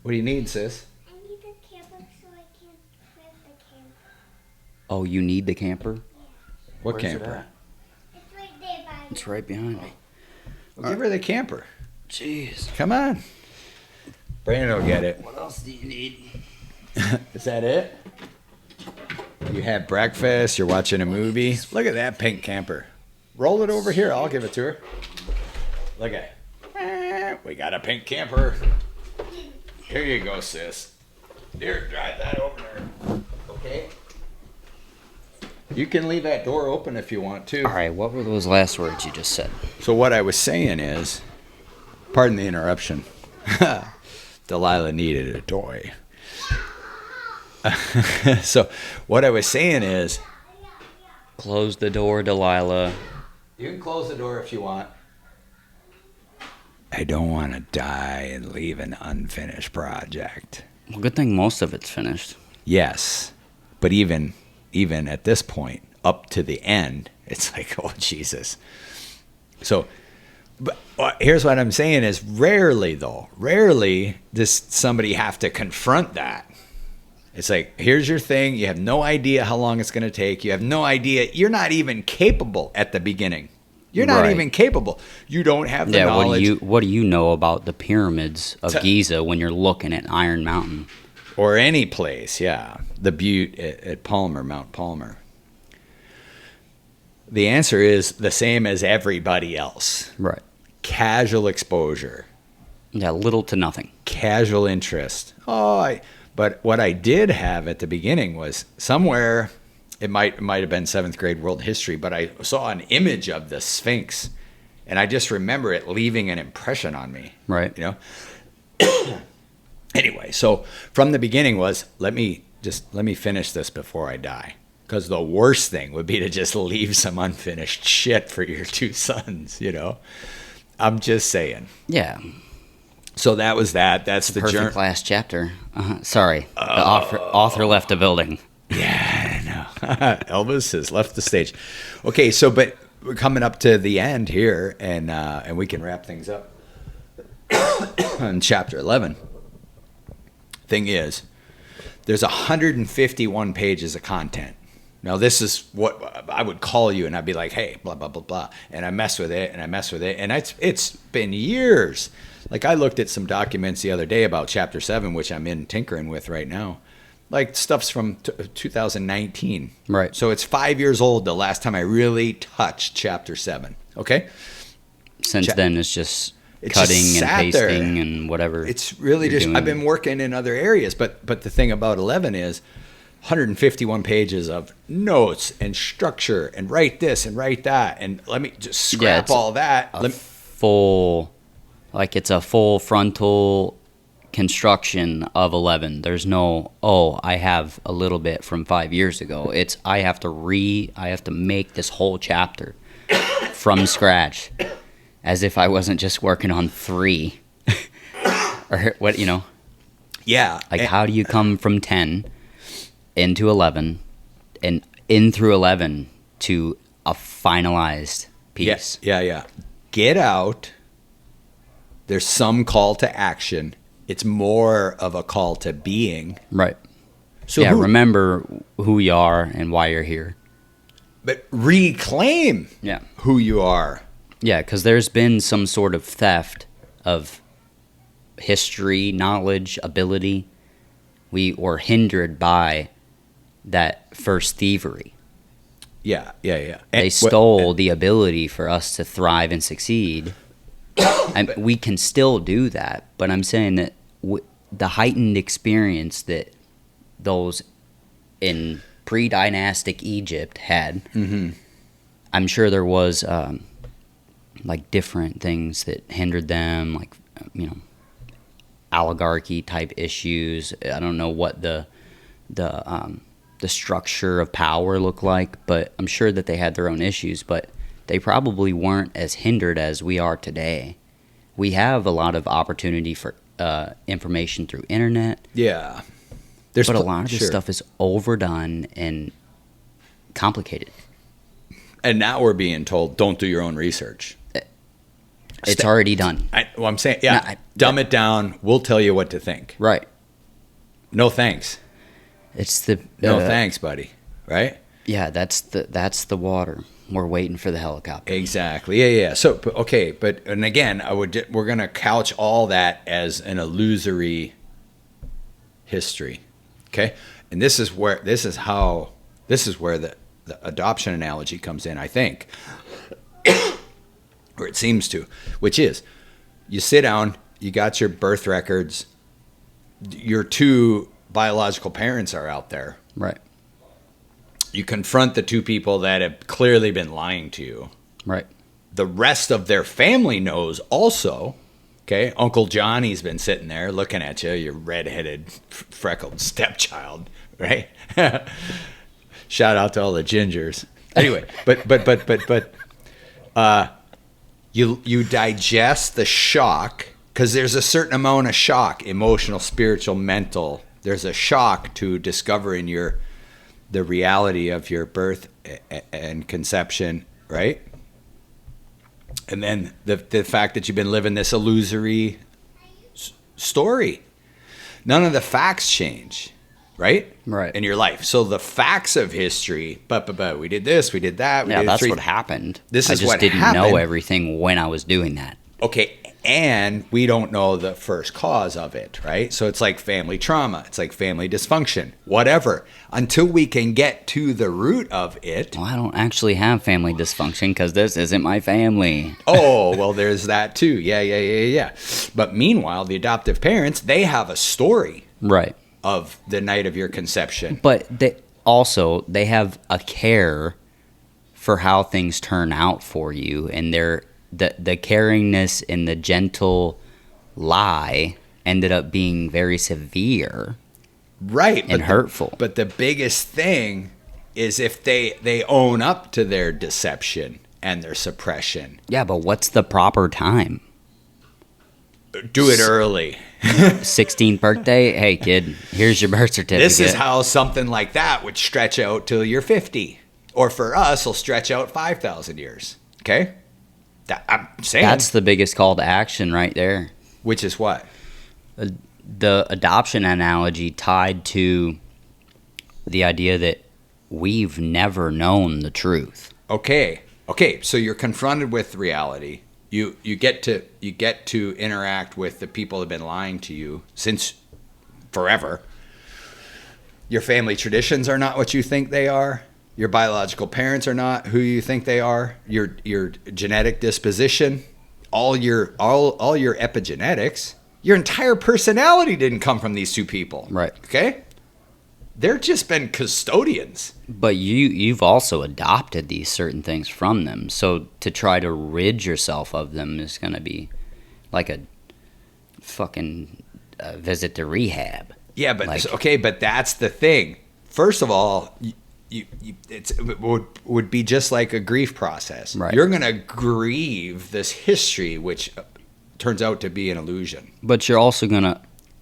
What do you need, sis? I need the camper so I can live the camper. Oh, you need the camper? What Where's it camper? It's right there by It's right behind me. Well, give her the camper. Jeez. Come on. Brandon will get it. What else do you need? Is that it? You had breakfast, you're watching a movie. Look at that pink camper. Roll it over here, I'll give it to her. Look at it. We got a pink camper. Here you go, sis. Here, drive that over there. Okay? You can leave that door open if you want to. All right, what were those last words you just said? So what I was saying is, pardon the interruption, Delilah needed a toy. So what I was saying is, Close the door, Delilah. you can close the door if you want. I don't want to die and leave an unfinished project. Well, good thing most of it's finished. Yes, but even at this point, up to the end, it's like, oh, Jesus. So, but here's what I'm saying is rarely does somebody have to confront that. It's like, here's your thing. You have no idea how long it's going to take. You have no idea. You're not even capable at the beginning. You're not Right. even capable. You don't have the knowledge. What do you know about the pyramids of Giza when you're looking at Iron Mountain? Or any place, yeah. The Butte at Palmer, Mount Palmer. The answer is the same as everybody else. Right. Casual exposure. Yeah, little to nothing. Casual interest. But what I did have at the beginning was somewhere, it might have been 7th grade world history, but I saw an image of the Sphinx, and I just remember it leaving an impression on me. Right. You know? Anyway, so from the beginning was, let me finish this before I die. Because the worst thing would be to just leave some unfinished shit for your two sons, you know? I'm just saying. Yeah. So that was that. That's the journey. Perfect last chapter. Sorry. The author left the building. Yeah, I know. Elvis has left the stage. Okay, so but we're coming up to the end here, and we can wrap things up in chapter 11. Thing is, there's 151 pages of content. Now, this is what I would call you, and I'd be like, hey, blah, blah, blah, blah. And I mess with it, and it's been years. Like, I looked at some documents the other day about Chapter 7, which I'm in tinkering with right now. Like, stuff's from 2019. Right. So it's 5 years old the last time I really touched Chapter 7, okay? Since then, it's just It's cutting just and sat there. pasting and whatever. It's really you're just, doing. I've been working in other areas, but the thing about 11 is 151 pages of notes and structure and write this and write that. And let me just scrap it's all that. It's a full frontal construction of 11. There's no, I have a little bit from 5 years ago. It's, I have to make this whole chapter. from scratch, as if I wasn't just working on 3 or what, Yeah. like how do you come from 10 into 11 and in through 11 to a finalized piece? Yeah. Get out. There's some call to action. It's more of a call to being. Right. So yeah, remember who you are and why you're here. But reclaim who you are. Yeah, because there's been some sort of theft of history, knowledge, ability. We were hindered by that first thievery. Yeah. They stole the ability for us to thrive and succeed. And we can still do that, but I'm saying that the heightened experience that those in pre-dynastic Egypt had, I'm sure there was like different things that hindered them, like oligarchy type issues. I don't know what the structure of power looked like, but I'm sure that they had their own issues, but they probably weren't as hindered as we are today. We have a lot of opportunity for information through internet. Yeah. But a lot of this stuff is overdone and complicated. And now we're being told, don't do your own research. It's already done. I'm saying, dumb it down. We'll tell you what to think. Right. No thanks. It's the no thanks, buddy. Right? Yeah, that's the water. We're waiting for the helicopter. Exactly. Yeah. So, okay, and again, we're gonna couch all that as an illusory history. Okay, and this is where the adoption analogy comes in, I think, or it seems to, which is you sit down, you got your birth records, your 2 biological parents are out there. Right. You confront the 2 people that have clearly been lying to you. Right. The rest of their family knows also. Okay, Uncle Johnny's been sitting there looking at you, your redheaded, freckled stepchild, right? Shout out to all the gingers. Anyway, but you digest the shock, because there's a certain amount of shock, emotional, spiritual, mental. There's a shock to discovering the reality of your birth and conception, right? And then the fact that you've been living this illusory story. None of the facts change, right? Right. In your life. So the facts of history, but we did this, we did that. That's what happened. I just what didn't happened. know everything when I was doing that. Okay, and we don't know the first cause of it, right? So it's like family trauma. It's like family dysfunction, whatever. Until we can get to the root of it. Well, I don't actually have family dysfunction because this isn't my family. Oh, well, there's that too. Yeah. But meanwhile, the adoptive parents, they have a story. Right. Of the night of your conception. But they have a care for how things turn out for you, and the caringness and the gentle lie ended up being very severe, right, and hurtful. But the biggest thing is if they own up to their deception and their suppression. Yeah, but what's the proper time? Do it early. 16th birthday? Hey, kid, here's your birth certificate. This is how something like that would stretch out till you're 50. Or for us, it'll stretch out 5,000 years. Okay? I'm saying. That's the biggest call to action right there. Which is what? The adoption analogy tied to the idea that we've never known the truth. Okay, so you're confronted with reality. You get to interact with the people that have been lying to you since forever. Your family traditions are not what you think they are. Your biological parents are not who you think they are. Your genetic disposition, all your epigenetics, your entire personality didn't come from these 2 people. Right. Okay? They're just been custodians. But you've also adopted these certain things from them. So to try to rid yourself of them is going to be like a fucking visit to rehab. Yeah, but but that's the thing. First of all, it would be just like a grief process. Right. You're going to grieve this history, which turns out to be an illusion. But you're also going to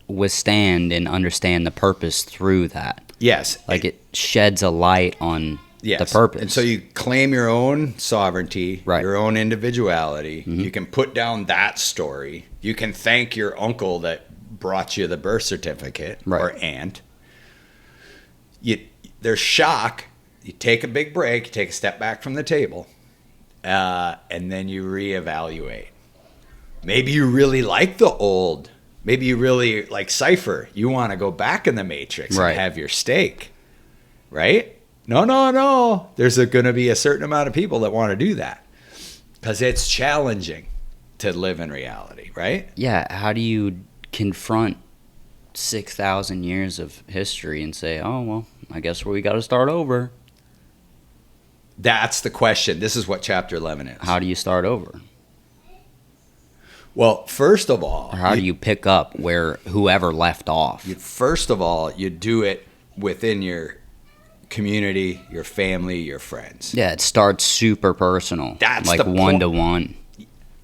withstand and understand the purpose through that. Yes. Like it sheds a light on the purpose. And so you claim your own sovereignty, Right. your own individuality. You can put down that story. You can thank your uncle that brought you the birth certificate or aunt. There's shock. You take a big break, you take a step back from the table, and then you reevaluate. Maybe you really like the old. Maybe you really like Cypher. You want to go back in the Matrix and have your steak, right? No. There's going to be a certain amount of people that want to do that because it's challenging to live in reality, right? Yeah. How do you confront 6,000 years of history and say, oh, well, I guess we got to start over? That's the question. This is what chapter 11 is. How do you start over? Well, first of all, Or how do you pick up where whoever left off? First of all, you do it within your community, your family, your friends. Yeah, it starts super personal. That's like the one to one.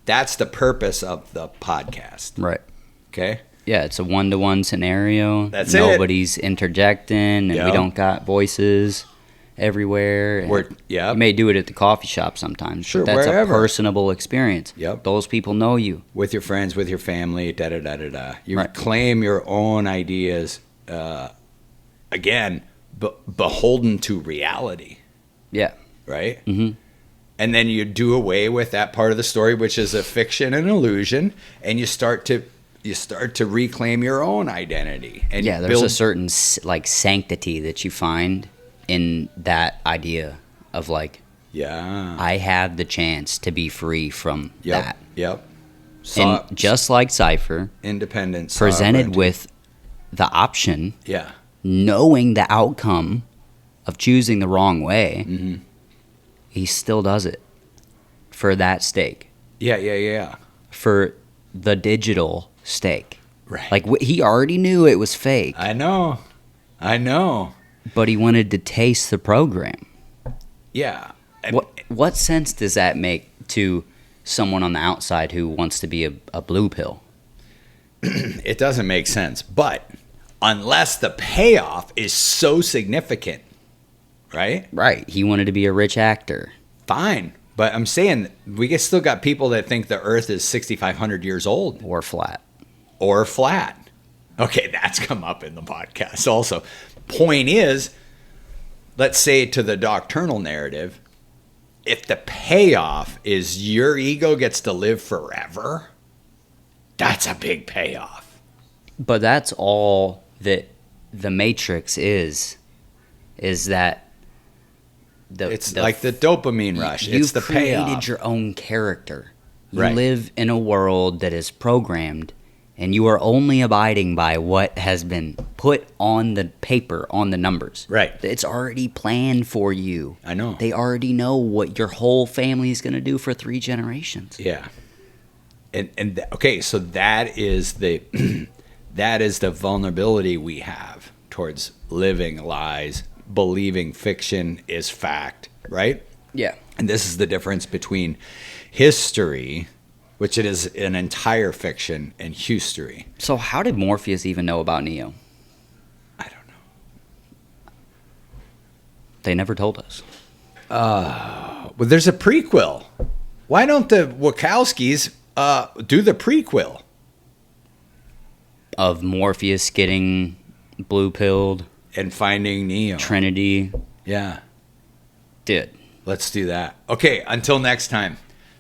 That's the purpose of the podcast. Right. Okay? Yeah, it's a one-to-one scenario. That's it. Nobody's interjecting, and we don't got voices everywhere. And you may do it at the coffee shop sometimes. Sure, but that's wherever. a personable experience. Yep. Those people know you. With your friends, with your family, da-da-da-da-da. You claim your own ideas, again, beholden to reality. Yeah. Right? Mm-hmm. And then you do away with that part of the story, which is a fiction and illusion, and you start to reclaim your own identity. And yeah, there's a certain like sanctity that you find in that idea of like, I have the chance to be free from that. Yep. And just like Cypher, independent presented sovereignty. with the option, Yeah. knowing the outcome of choosing the wrong way, he still does it for that stake. Yeah. For the digital stake. Right. Like he already knew it was fake. I know. But he wanted to taste the program. Yeah. What sense does that make to someone on the outside who wants to be a blue pill? It doesn't make sense. But unless the payoff is so significant, right? Right. He wanted to be a rich actor. Fine. But I'm saying we still got people that think the earth is 6,500 years old. Or flat. Okay, that's come up in the podcast also. Point is, let's say to the doctrinal narrative, if the payoff is your ego gets to live forever, that's a big payoff. But that's all that the Matrix is that it's like the dopamine rush. It's the payoff. You've created your own character. You Right. live in a world that is programmed, and you are only abiding by what has been put on the paper, on the numbers. Right. It's already planned for you. I know. They already know what your whole family is going to do for 3 generations. Yeah. Okay, so that is the that is the vulnerability we have towards living lies, believing fiction is fact, right? Yeah. And this is the difference between history, which it is an entire fiction, and hustory. So how did Morpheus even know about Neo? I don't know. They never told us. Well, there's a prequel. Why don't the Wachowskis do the prequel? Of Morpheus getting blue-pilled, And finding Neo. Trinity. Yeah. Dude. Let's do that. Okay, until next time.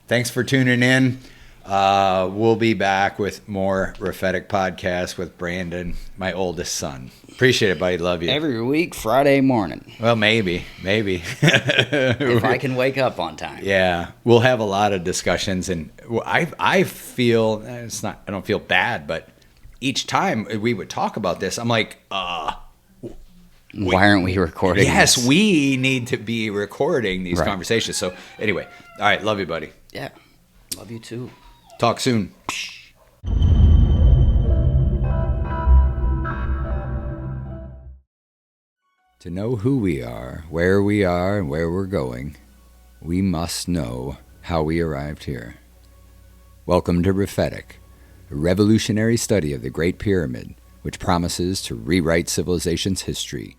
Thanks for tuning in. We'll be back with more Prophetic Podcasts with Brandon, my oldest son. Appreciate it, buddy. Love you. Every week, Friday morning. Well, maybe. If I can wake up on time. Yeah, we'll have a lot of discussions, and I feel it's not. I don't feel bad, but each time we would talk about this, I'm like, why aren't we recording? yes, this? we need to be recording these Right. conversations. So anyway, all right, love you, buddy. Yeah. Love you too. Talk soon. To know who we are, and where we're going, we must know how we arrived here. Welcome to Prophetic, a revolutionary study of the Great Pyramid, which promises to rewrite civilization's history